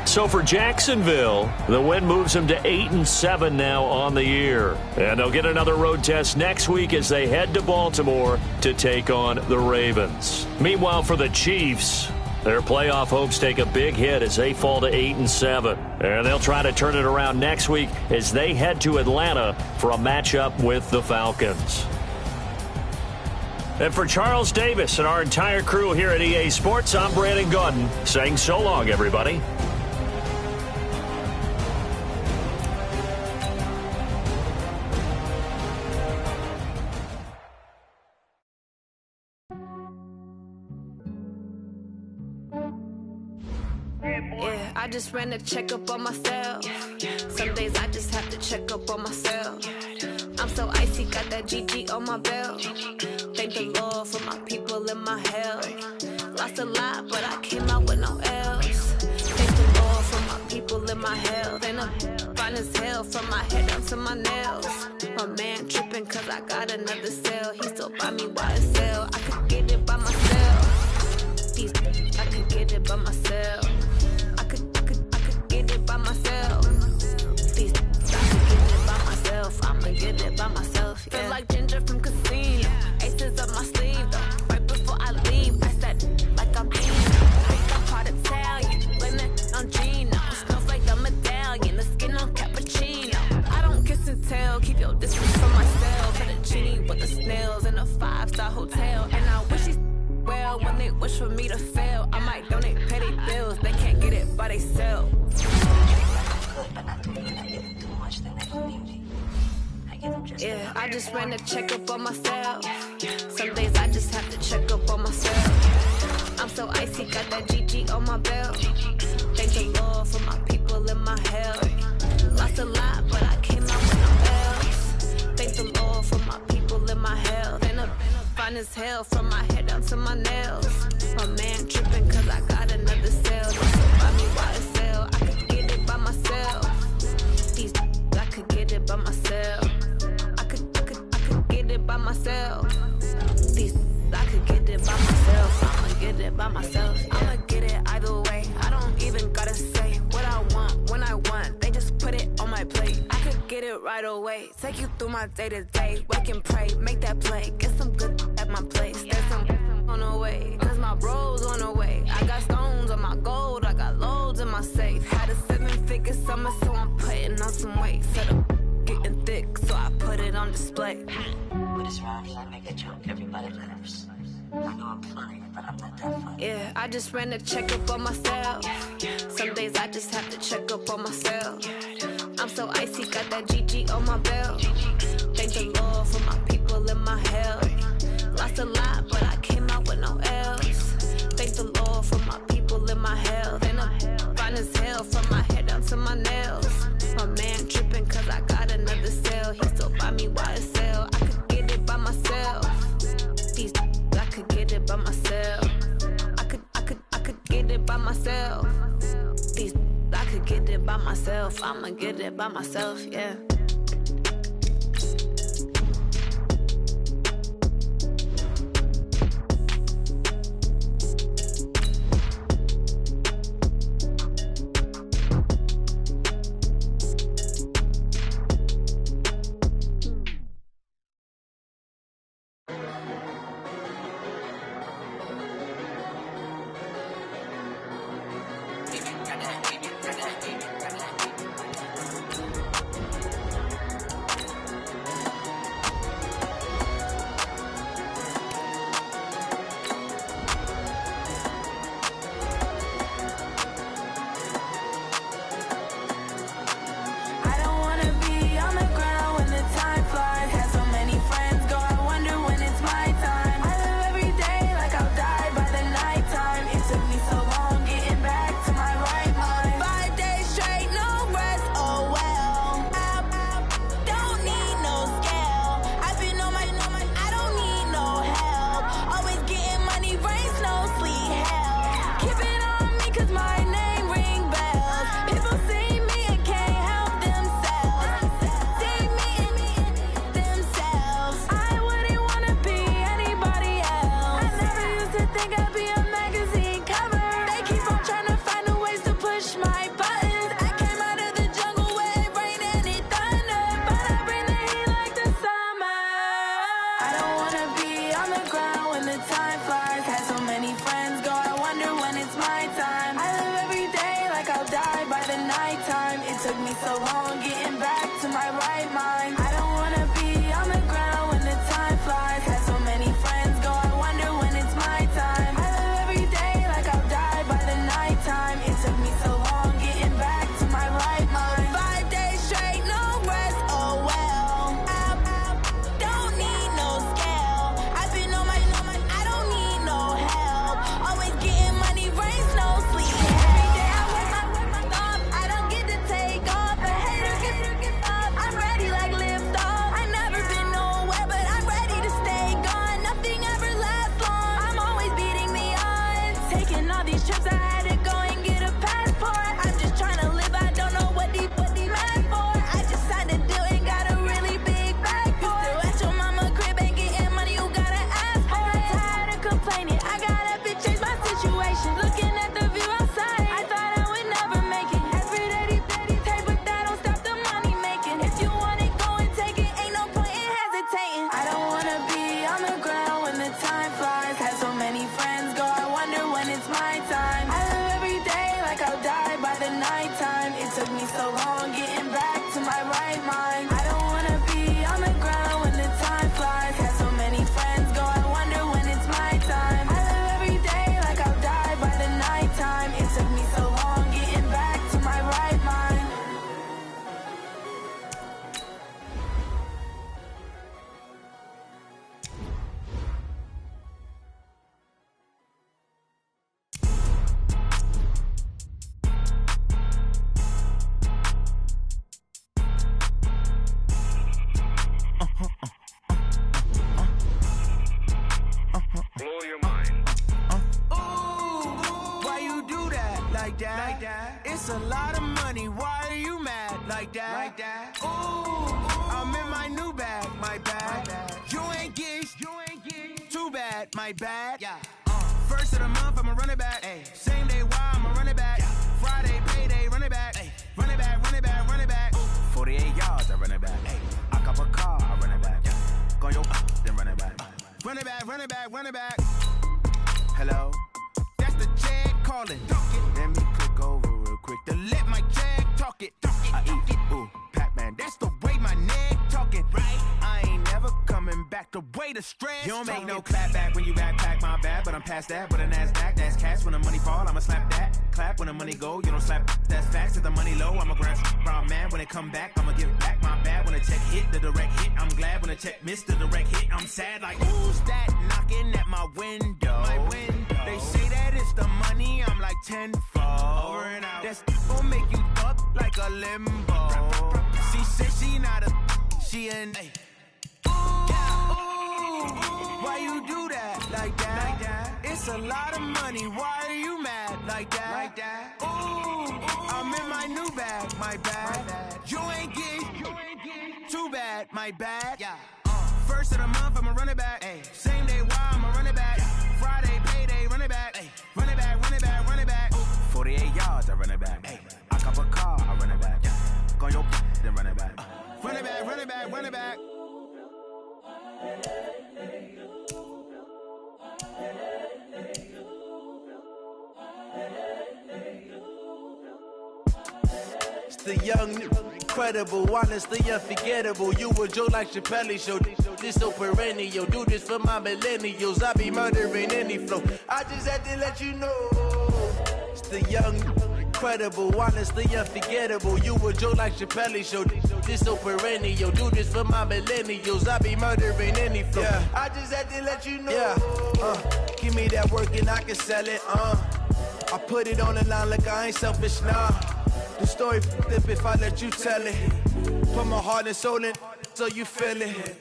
So for Jacksonville, the win moves them to 8-7 now on the year. And they'll get another road test next week as they head to Baltimore to take on the Ravens. Meanwhile, for the Chiefs, their playoff hopes take a big hit as they fall to 8-7. And they'll try to turn it around next week as they head to Atlanta for a matchup with the Falcons. And for Charles Davis and our entire crew here at EA Sports, I'm Brandon Gaudin saying so long, everybody. I just ran a checkup on myself. Some days I just have to check up on myself. I'm so icy, got that GG on my belt. Thank the Lord for my people and my health. Lost a lot, but I came out with no else. Thank the Lord for my people and my health. And I'm fine as hell from my head down to my nails. My man tripping cause I got another cell. He still buy me YSL. I could get it by myself. I could get it by myself. I could get it by myself. These I could get it by myself. I'ma get it by myself. Yeah. Feel like Ginger from Casino. Aces up my sleeve though. Right before I leave, I said like I'm Gino. I'm part Italian, blame it on Gino. Smells like the medallion, the skin on cappuccino. I don't kiss and tell, keep your distance from myself. For the genie with the snails in a 5-star hotel, and I wish he's well when they wish for me to fail. I might donate petty bills, they can't get it by themselves. Yeah, I just ran a checkup on myself. Some days I just have to check up on myself. I'm so icy, got that GG on my belt. Thank the Lord for my people in my health. Lost a lot, but I came out with no else. Thank the Lord for my people in my health. And I'm fine as hell from my head down to my nails. My man tripping cause I got another cell. So buy me YSL, I could get it by myself. These I could get it by myself. I could get it by myself. These I could get it by myself. I'ma get it by myself. I'ma get it either way. I don't even gotta say what I want when I want. They just put it on my plate. I could get it right away. Take you through my day to day. Wake and pray, make that play. Get some good at my place. There's some on the way. Cause my bro's on the way. I got stones on my gold. I got loads in my safe. Had a 7-figure summer, so I'm putting on some weight. Set up getting thick, so I put it on display. With his rhymes, I make a joke, everybody laughs. I know I'm funny, but I'm not that funny. Yeah, I just ran a checkup on myself. Some days I just have to check up on myself. I'm so icy, got that GG on my belt. Thank the Lord for my people in my health. Lost a lot, but I came out with no else. Thank the Lord for my people in my health. And I'm fine as hell from my head down to my nails. My man tripping cause I got another cell. He still buy me YSL. I could get it by myself. These I could get it by myself. I could get it by myself. These I could get it by myself. I'ma get it by myself, yeah. like that. It's a lot of money, why are you mad like that? Ooh, I'm in my new bag, my bad. You ain't geeks, too bad, my bad. First of the month, I'ma run it back. Same day, why I'ma run it back. Friday, payday, run it back. Run it back, run it back, run it back. 48 yards, I run it back. I cop a car, I run it back. Go yo, then run it back. Run it back, run it back, run it back. Hello, that's the check calling. Let me click over real quick to let my check talk it. I eat, ooh, Pac-Man, that's the way my neck talking. I ain't never coming back the way the stress. You don't make no clap back when you backpack, my bad. But I'm past that with a NASDAQ, that's cash. When the money fall, I'ma slap that. Clap when the money go, you don't slap, that's facts. If the money low, I'ma grab brown man. When it come back, I'ma give back my bad. When the check hit, the direct hit, I'm glad. When the check missed, the direct hit, I'm sad. Like, who's that knocking at my window? They say that it's the money, I'm like tenfold. Over and out. That's gon' make you up like a limbo. She said she not a, she an why you do that like that? It's a lot of money, why are you mad like that? Ooh, I'm in my new bag, my bad. You ain't geek, too bad, my bad. First of the month, I'ma run it back. Same day, why I'ma run it back. Friday, payday, run it back. Run it back, run it back, run it back. 48 yards, I run it back. I cop a car, I run it back. Go yo, then run it back. Run it back, run it back, run it back. It's the young, incredible, honestly unforgettable. You a Joe like Chappelle show. This so perennial. Do this for my millennials. I be murdering any flow. I just had to let you know. It's the young, incredible, honestly unforgettable. You a Joe like Chappelle show. This so perennial. Do this for my millennials. I be murdering any flow. I just had to let you know. Give me that work and I can sell it. I put it on the line like I ain't selfish, nah. The story flip if I let you tell it. Put my heart and soul in so you feel it.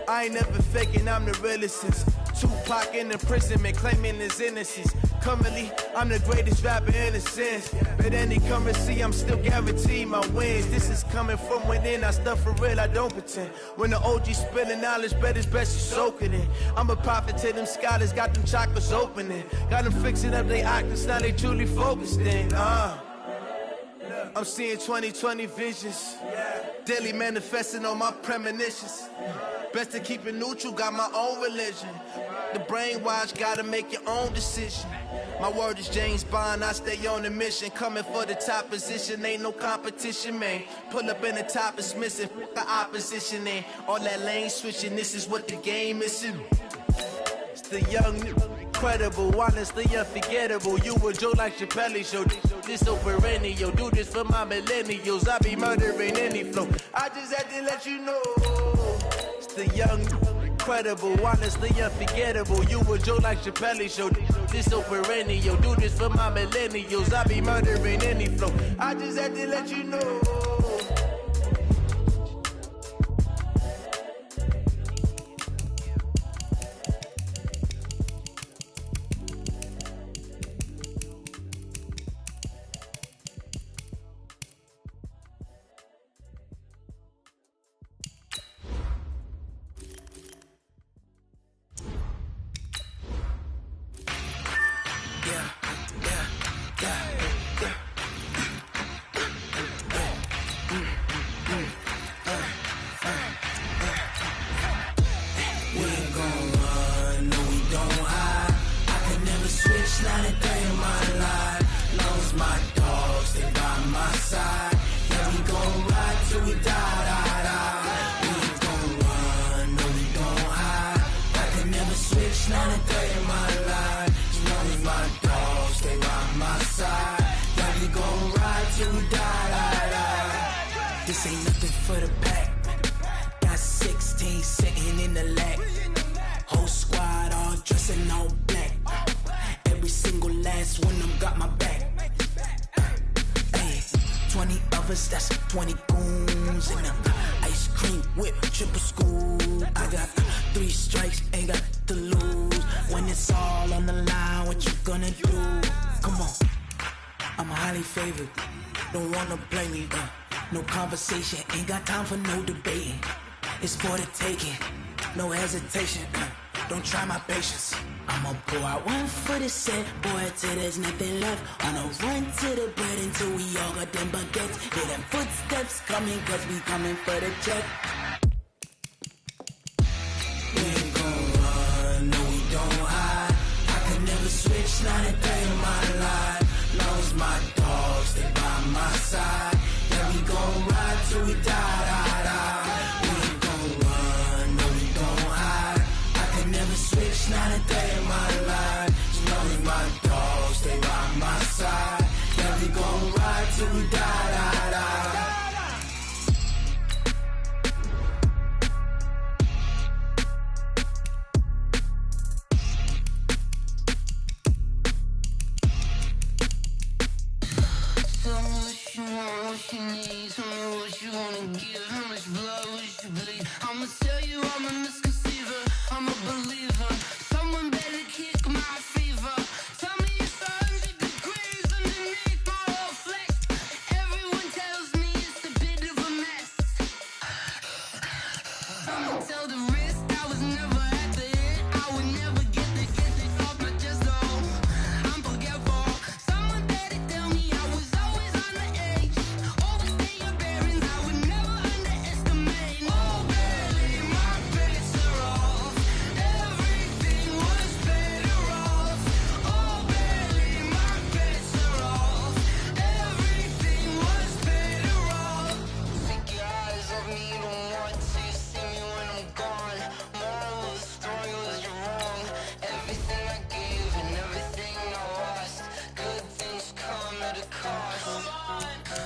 I ain't never faking, I'm the realest since Tupac in imprisonment, claiming his innocence. Currently, I'm the greatest rapper in a sense. But any currency, I'm still guaranteed my wins. This is coming from within, I stuff for real, I don't pretend. When the OG spilling knowledge, bet it's best you soak it in. I'm a prophet to them scholars, got them chakras opening. Got them fixing up they octaves, now they truly focused in. I'm seeing 2020 visions. Daily manifesting on my premonitions. Best to keep it neutral, got my own religion. The brainwash, gotta make your own decision. My word is James Bond, I stay on the mission. Coming for the top position, ain't no competition, man. Pull up in the top, it's missing, the opposition ain't. All that lane switching, this is what the game is. It's the young, incredible, honestly unforgettable. You a Joe like Chappelle show. This so perennial. Do this for my millennials. I be murdering any flow. I just had to let you know. It's the young, incredible, honestly unforgettable. You a Joe like Chappelle show. This so perennial. Do this for my millennials. I be murdering any flow. I just had to let you know. This ain't nothing for the pack. Got 16 sitting in the lap. Whole squad all dressing all black. Every single last one of them got my back. Hey, 20 of us, that's 20 goons in them. Ice cream whip, triple scoop. I got 3 strikes, ain't got to lose. When it's all on the line, what you gonna do? Come on. I'm highly favored. Don't wanna play me, no conversation, ain't got time for no debating. It's for the taking, no hesitation, don't try my patience. I'ma pour out one for the set, boy, till there's nothing left. On a run to the bread until we all got them baguettes. Hear them footsteps coming, cause we coming for the check. We ain't gon' run, no we don't hide. I could never switch, not a day in my life. Long as my dogs stay by my side. Yeah, we gon' ride till we die, die, die. We ain't gon' run, no we don't hide. I could never switch, not a day in my life. As long as my dogs stay by my side. Yeah, we gon' ride till we die, die, die. Tell me what you want, what you need. Tell me what you wanna give. How much blood would you bleed? I'ma tell you I'm a misconceiver. I'm a believer. Someone better kick my fever. Tell me it's 100 degrees underneath my whole flesh. Everyone tells me it's a bit of a mess. I'ma tell the risk I was never at the end. I would never get it off my chest though. I'm forgetful. Someone better tell me I was always on the edge. Overstay your bearings, I would never underestimate. Oh baby, my bets are off. Everything was better off. Oh baby, my bets are off. Everything was better off. Take your eyes off me, don't want to see me when I'm gone. Moral of the story was you're wrong. Everything I gave and everything I lost. Good things come at a cost.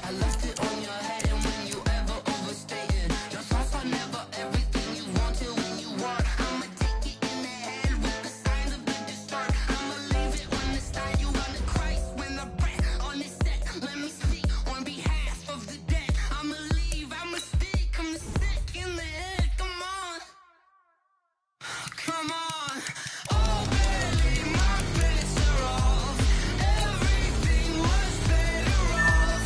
I left it on your head, and when you ever overstay it, your thoughts are never everything you want till when you want. I'ma take it in the head with the signs of the distort. I'ma leave it on the side. You on the Christ when the breath on this set. Let me speak on behalf of the dead. I'ma leave, I'ma speak. I'm sick in the head. Come on, come on. Oh baby, my bets are off. Everything was better off.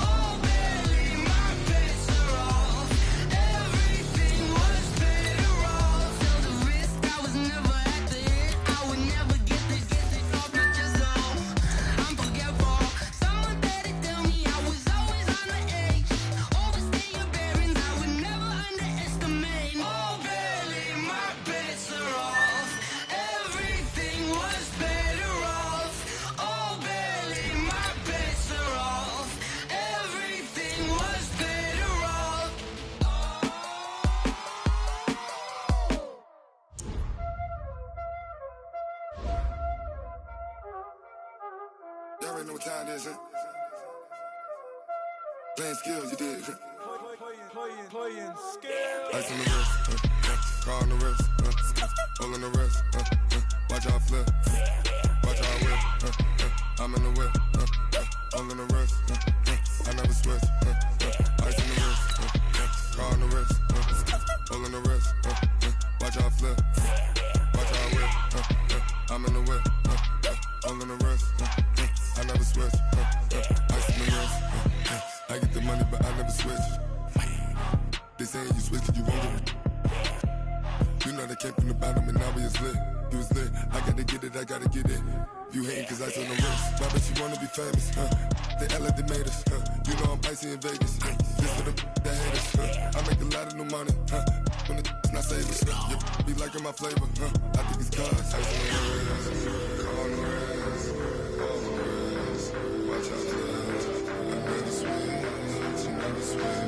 Oh baby, my bets are off. Everything was better off. Till the risk I was never at the end. I would never get it off my chest though. I'm forgetful. Someone better tell me I was always on the edge. Overstay your bearings, I would never underestimate. Oh baby, my bets are off. Everything was better off. Oh baby, my bets are off. Everything was better off. Y'all already know what time it is, huh? Playing skills, you did. Playing skills. Ice on the wrist, car on the wrist, hole in the wrist, watch out flip, watch out whip, I'm in the whip, hole in the wrist, I never switch, ice on the wrist, car on the wrist, hole in the wrist, watch out flip, watch out whip, I'm in the whip, hole in the wrist, I never switch, ice on the wrist, I get the money but I never switch. They saying you switch 'cause you won't get it. You know they came from the bottom and now we is lit. You was lit, I gotta get it, I gotta get it. You hating 'cause I on the wrist. Why bet you wanna be famous, They LA, they made us, You know I'm icy in Vegas, This for the that hate us, I make a lot of new money, When it's not savers, You be liking my flavor, I think it's cause ice on the wrist, on the wrist, on the wrist. Watch out, I never switch, I never switch.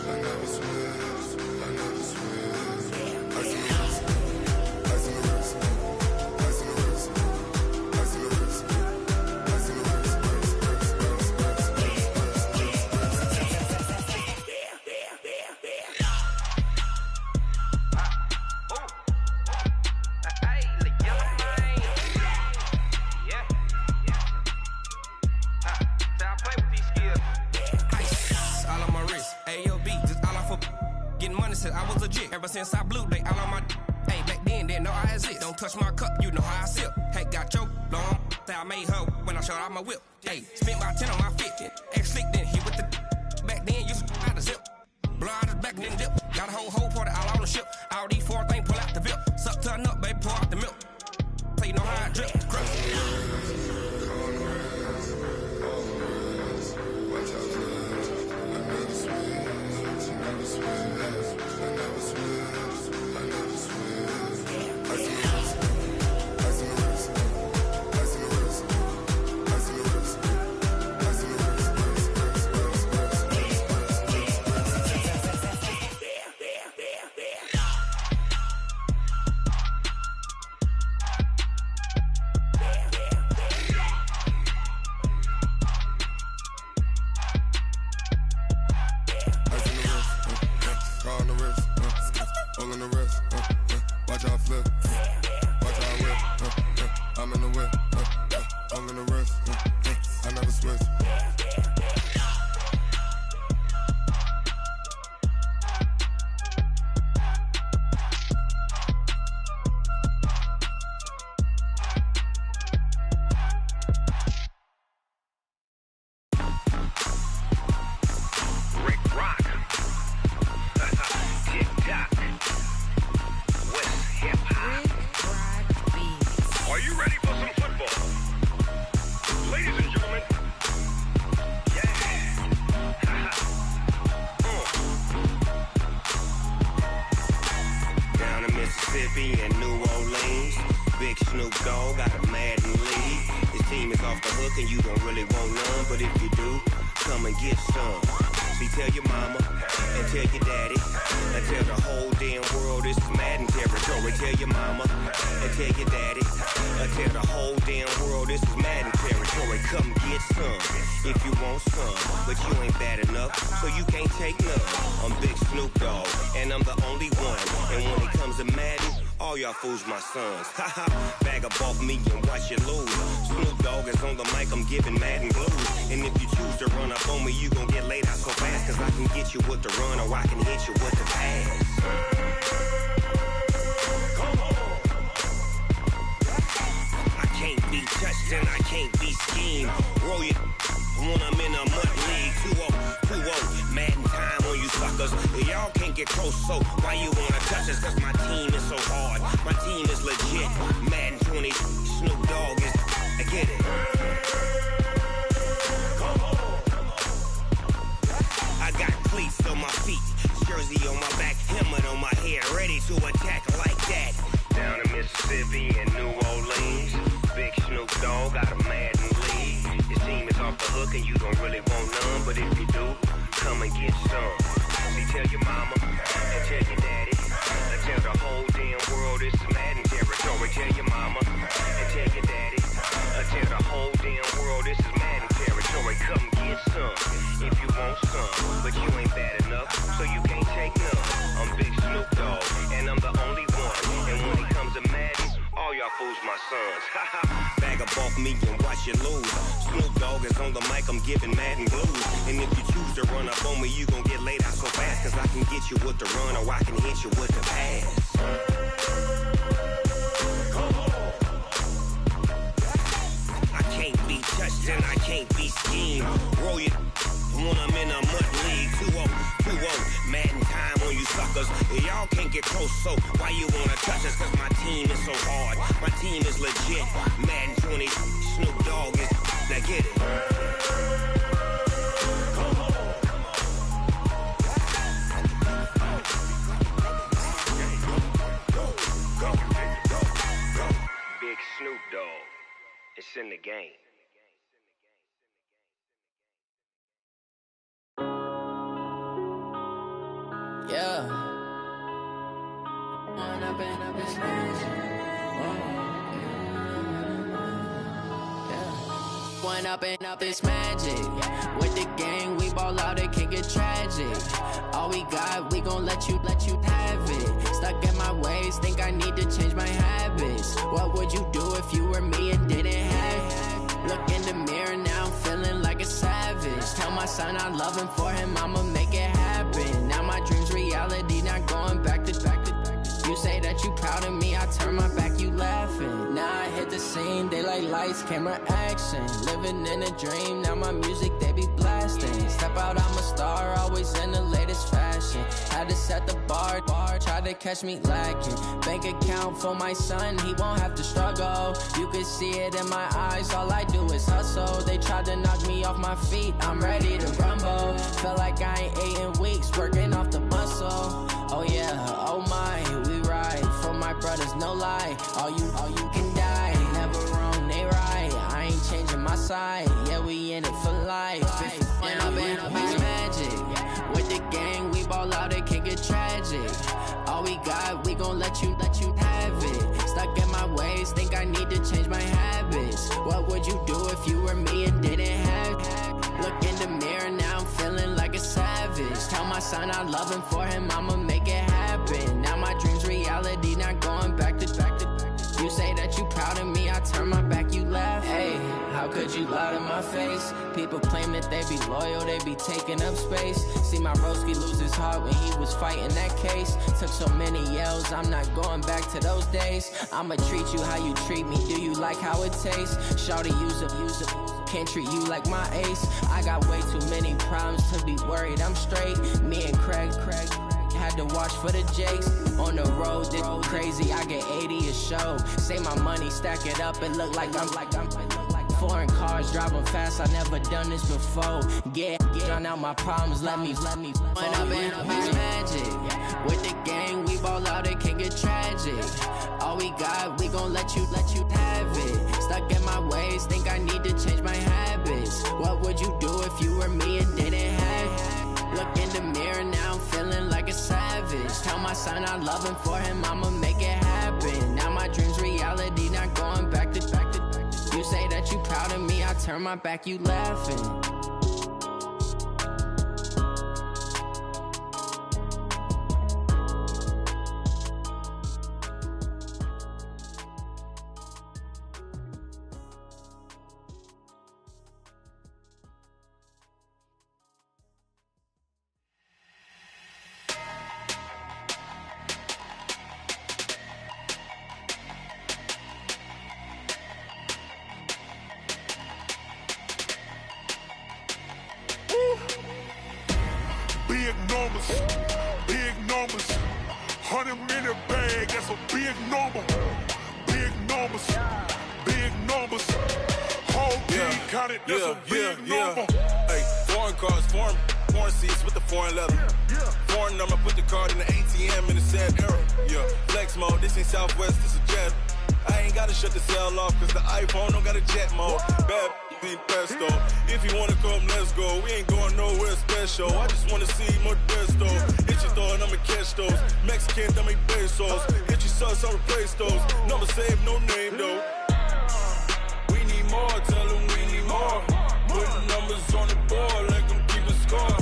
I never switch, I never switch. Ice on the wrist, ice on the wrist, ice on the wrist, ice on the wrist, ice on the wrist, I was legit. Ever since I blew, they all on my. Hey, back then, didn't know I exist. Don't touch my cup, you know how I sip. Hey, got your long. I made her when I showed off my whip. Hey, spent about 10 on my 50. Ex slick then hit with the back then used to out the zip. Blow out his back then dip. Got a whole party all on the ship. All these four things pull out the VIP. Suck to a nut, baby, pour out the milk. So you know how I drip. Fools my sons. Bag up off me and watch you lose. Snoop Dogg is on the mic, I'm giving Madden blues. And if you choose to run up on me, you gon' get laid out so fast. Cause I can get you with the run or I can hit you with the pass. I can't be touched and I can't be schemed. Roll you when I'm in a mud league. 2-0, Madden time on you suckers. Y'all can't get close, so why you wanna touch us? Cause my team is so hard. My team is legit. Madden 20, Snoop Dogg is. I get it. I got cleats on my feet, jersey on my back, helmet on my head, ready to attack like that. Down in Mississippi and New Orleans, big Snoop Dogg got a Madden league. Your team is off the hook and you don't really want none, but if you do, come and get some. See, tell your mama and tell your daddy. I tell the whole damn world this is Madden territory. Tell your mama and tell your daddy. I tell the whole damn world this is Madden territory. Come get some if you want some, but you ain't bad enough, so you can't take none. I'm Big Snoop Dogg, and I'm the only one. And when it comes to Madden, all y'all fools my sons. Bag up off me and watch you lose. Snoop Dogg is on the mic, I'm giving Madden blues. And if you choose to run up on me, you gon' get laid out so fast. Cause I can get you with the run or I can hit you with the pass. I can't be touched and I can't be schemed. Roll you when I'm in a mud league. 2-0, Madden time on you suckers. Y'all can't get close, so why you wanna touch us? Cause my team is so hard. My team is legit. Madden 20, Snoop Dogg is. Now get it. Big Snoop Dogg. It's in the game. Yeah. One up and up, it's magic. With the gang, we ball out, it can get tragic. All we got, we gon' let you have it. Stuck in my ways, think I need to change my habits. What would you do if you were me and didn't have it? Look in the mirror now, I'm feeling like a savage. Tell my son I love him, for him I'ma make it happen. Now my dream's reality, not going back to. You say that you proud of me, I turn my back, you laughing. Now I hit the scene. They like lights, camera, action. Living in a dream, now my music they be blasting. Step out, I'm a star, always in the latest fashion. Had to set the bar, try to catch me lacking. Bank account for my son, he won't have to struggle. You can see it in my eyes, all I do is hustle. They tried to knock me off my feet, I'm ready to rumble. Feel like I ain't ate in weeks, working off the muscle. Oh yeah, oh my, we ride for my brothers, no lie. All you can die, never wrong, they right. I ain't changing my side, yeah, we in it for life. When I've been magic, with the gang, we ball out, it can get tragic. All we got, we gon' let you have it. Stuck in my ways, think I need to change my habits. What would you do if you were me and didn't have it? Look in the mirror, now I'm feeling like a savage. Tell my son I love him, for him I'ma make it happen. Now my dream's reality, not going back to. You say that you proud of me, I turn my back, you laugh. Hey, how could you lie to my face? People claim that they be loyal, they be taking up space. See my broski lose his heart when he was fighting that case. Took so many yells, I'm not going back to those days. I'ma treat you how you treat me, do you like how it tastes? Shawty, use up, can't treat you like my ace. I got way too many problems to be worried, I'm straight. Me and Craig had to watch for the Jakes. On the road, this crazy, I get 80 a show. Say my money, stack it up, it look like I'm foreign cars, driving fast, I never done this before. Get on out my problems, let me When I've been magic, with the gang, we ball out, it can get tragic. All we got, we gon' let you have it. Stuck in my ways, think I need to change my habits. What would you do if you were me and didn't have it? Look in the mirror, now I'm feeling like a savage. Tell my son I love him, for him I'ma make it happen. Now my dream's reality, not going back to. You say that you proud of me, I turn my back, you laughing. Big numbers, 100-minute bag, that's a big number. Big numbers, whole team counted, that's a big number. Hey, foreign cars, foreign seats with the foreign leather. Foreign number, put the card in the ATM in the sad era. Yeah, flex mode, this ain't Southwest, this a jet. I ain't gotta shut the cell off, cause the iPhone don't got a jet mode. Bad be pesto. If you wanna come, let's go. We ain't going nowhere special. I just wanna see Modesto. Hit your thought, I'ma catch those. Mexican, I make pesos. Hit your sus, I'll replace those. Number saved, no name though. We need more, tell them we need more. Putting numbers on the board like I'm keeping score.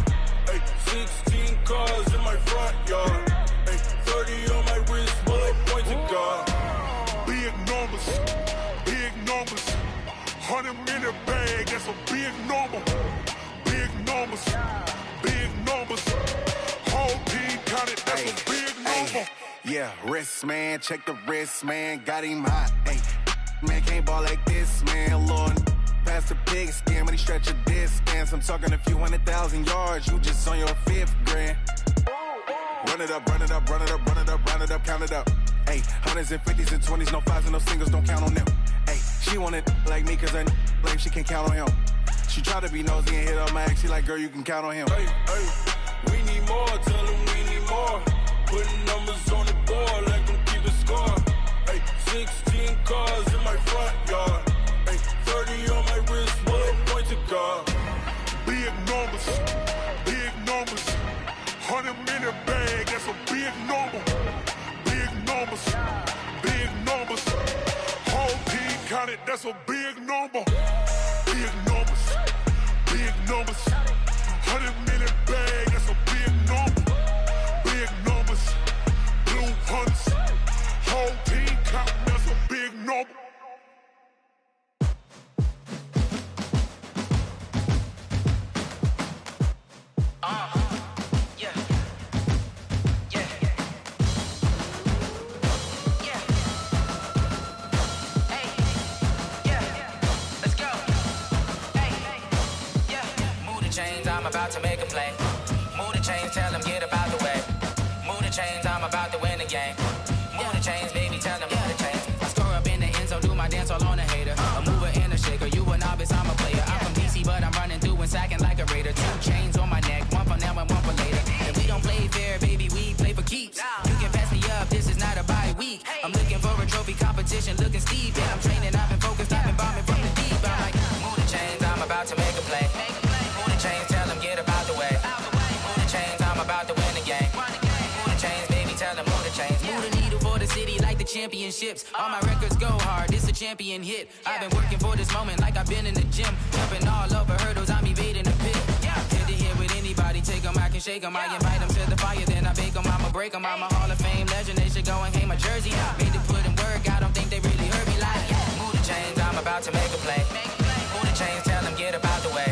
Hey, 16 cars in my front yard. Hey, 30 on my wrist, bullet point to God. Big numbers, 100-minute bag, that's a big number. Big numbers, whole team counted, that's a big number. Yeah, wrist man, check the wrist man, got him hot. Ay, man can't ball like this, man. Lord, past the pig skin when he stretch a distance. I'm talking a few 100,000 yards, you just on your 5th grand. Run it up, count it up. Ay, 100s and 50s and 20s, no 5s and no singles, don't count on them. Ay, she want it like me, cause her lame, she can't count on him. She try to be nosy and hit up my ex, she like, girl, you can count on him. Hey, we need more, tell them we need more. Putting numbers on the board like I'm keeping score. Hey, 16 cars in my front yard. Hey, 30 on my wrist, bullet point to God. Big numbers, 100-minute bag, that's a big number. Big numbers, whole team counted, that's a big number. Big numbers, 100-minute bag, that's a big number. Big numbers, blue hunts, whole team counting, that's a big number. chains, I'm about to make a play. Move the chains, tell them get up out the way. Move the chains, I'm about to win the game. Move the chains, baby, tell them move the chains. I score up in the end zone, do my dance all on a hater. A mover and a shaker, you a novice, I'm a player. I'm from DC, but I'm running through and sacking like a raider. 2 chains on my neck, one for now and one for later. And we don't play fair, baby, we play for keeps. You can pass me up, this is not a bye week. I'm looking for a trophy competition, looking steep. And I'm training, I've been focused, I've been bombing from the deep. I'm like, move the chains, I'm about to make a play. Move the chains, tell them get up out the way. Move the chains, I'm about to win the game. Move the chains, baby, tell them move the chains. Move the needle for the city like the championships. All my records go hard, this a champion hit. I've been working for this moment like I've been in the gym. Jumping all over hurdles, I'm evading the pit. Head to head with anybody, take them, I can shake them. I invite them to the fire, then I bake them, I'ma break them. I'm a Hall of Fame legend, they should go and hang my jersey. Made to put in work, I don't think they really heard me like, move the chains, I'm about to make a play. Move the chains, tell them get up out the way.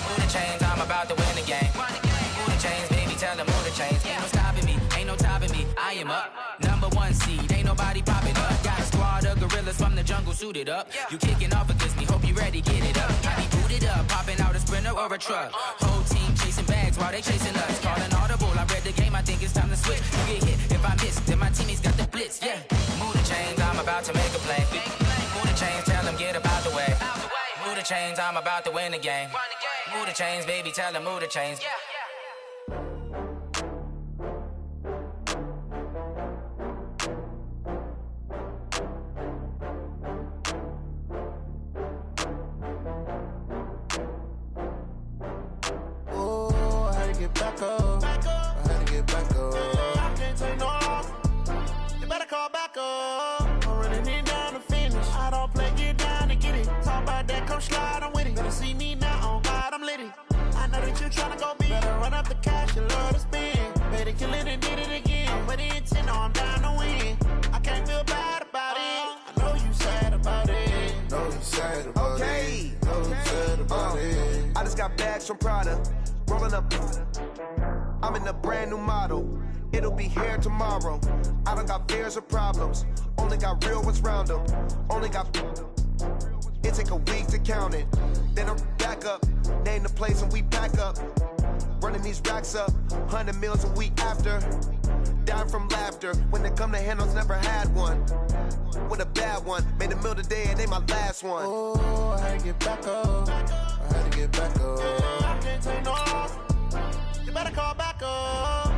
Move the chains, I'm about to win the game. Move the chains, baby, tell them move the chains. Ain't no stopping me, ain't no topping me, I am up. #1 seed, ain't nobody popping up. Got a squad of gorillas from the jungle suited up. You kicking off against me, hope you ready, get it up. I be booted up, popping out a Sprinter or a truck. Whole team chasing bags while they chasing us. Calling audible, I read the game, I think it's time to switch. You get hit, if I miss, then my teammates got the blitz, yeah. Move the chains, I'm about to make a play. Move the chains, tell them get up out the way. Move the chains, I'm about to win the game. Move the chains, baby, tell them move the chains. Get back up. I had to get back up. I can't take no loss. You better call back up. I'm running it down to finish. I don't play, get down to get it. Talk about that, come slide, I'm with it. Better see me now, on God, I'm litty. I know that you tryna go big. Better run up the cash, you love to spend. Better kill it and did it again. I'm with the intent, no, I'm down to win. I can't feel bad about it. I know you sad about it. Know you sad about it. Know you sad about it. I just got bags from Prada. Rolling up, I'm in a brand new model. It'll be here tomorrow. I don't got fears or problems. Only got real ones round them. Only got. It take a week to count it. Then I'm back up. Name the place and we pack up. Running these racks up. 100 meals a week after. Down from laughter. When they come to handles, never had one. With a bad one. Made a meal today and ain't my last one. Oh, I had to get back up. I had to get back up. I can't take no loss. You better call back up.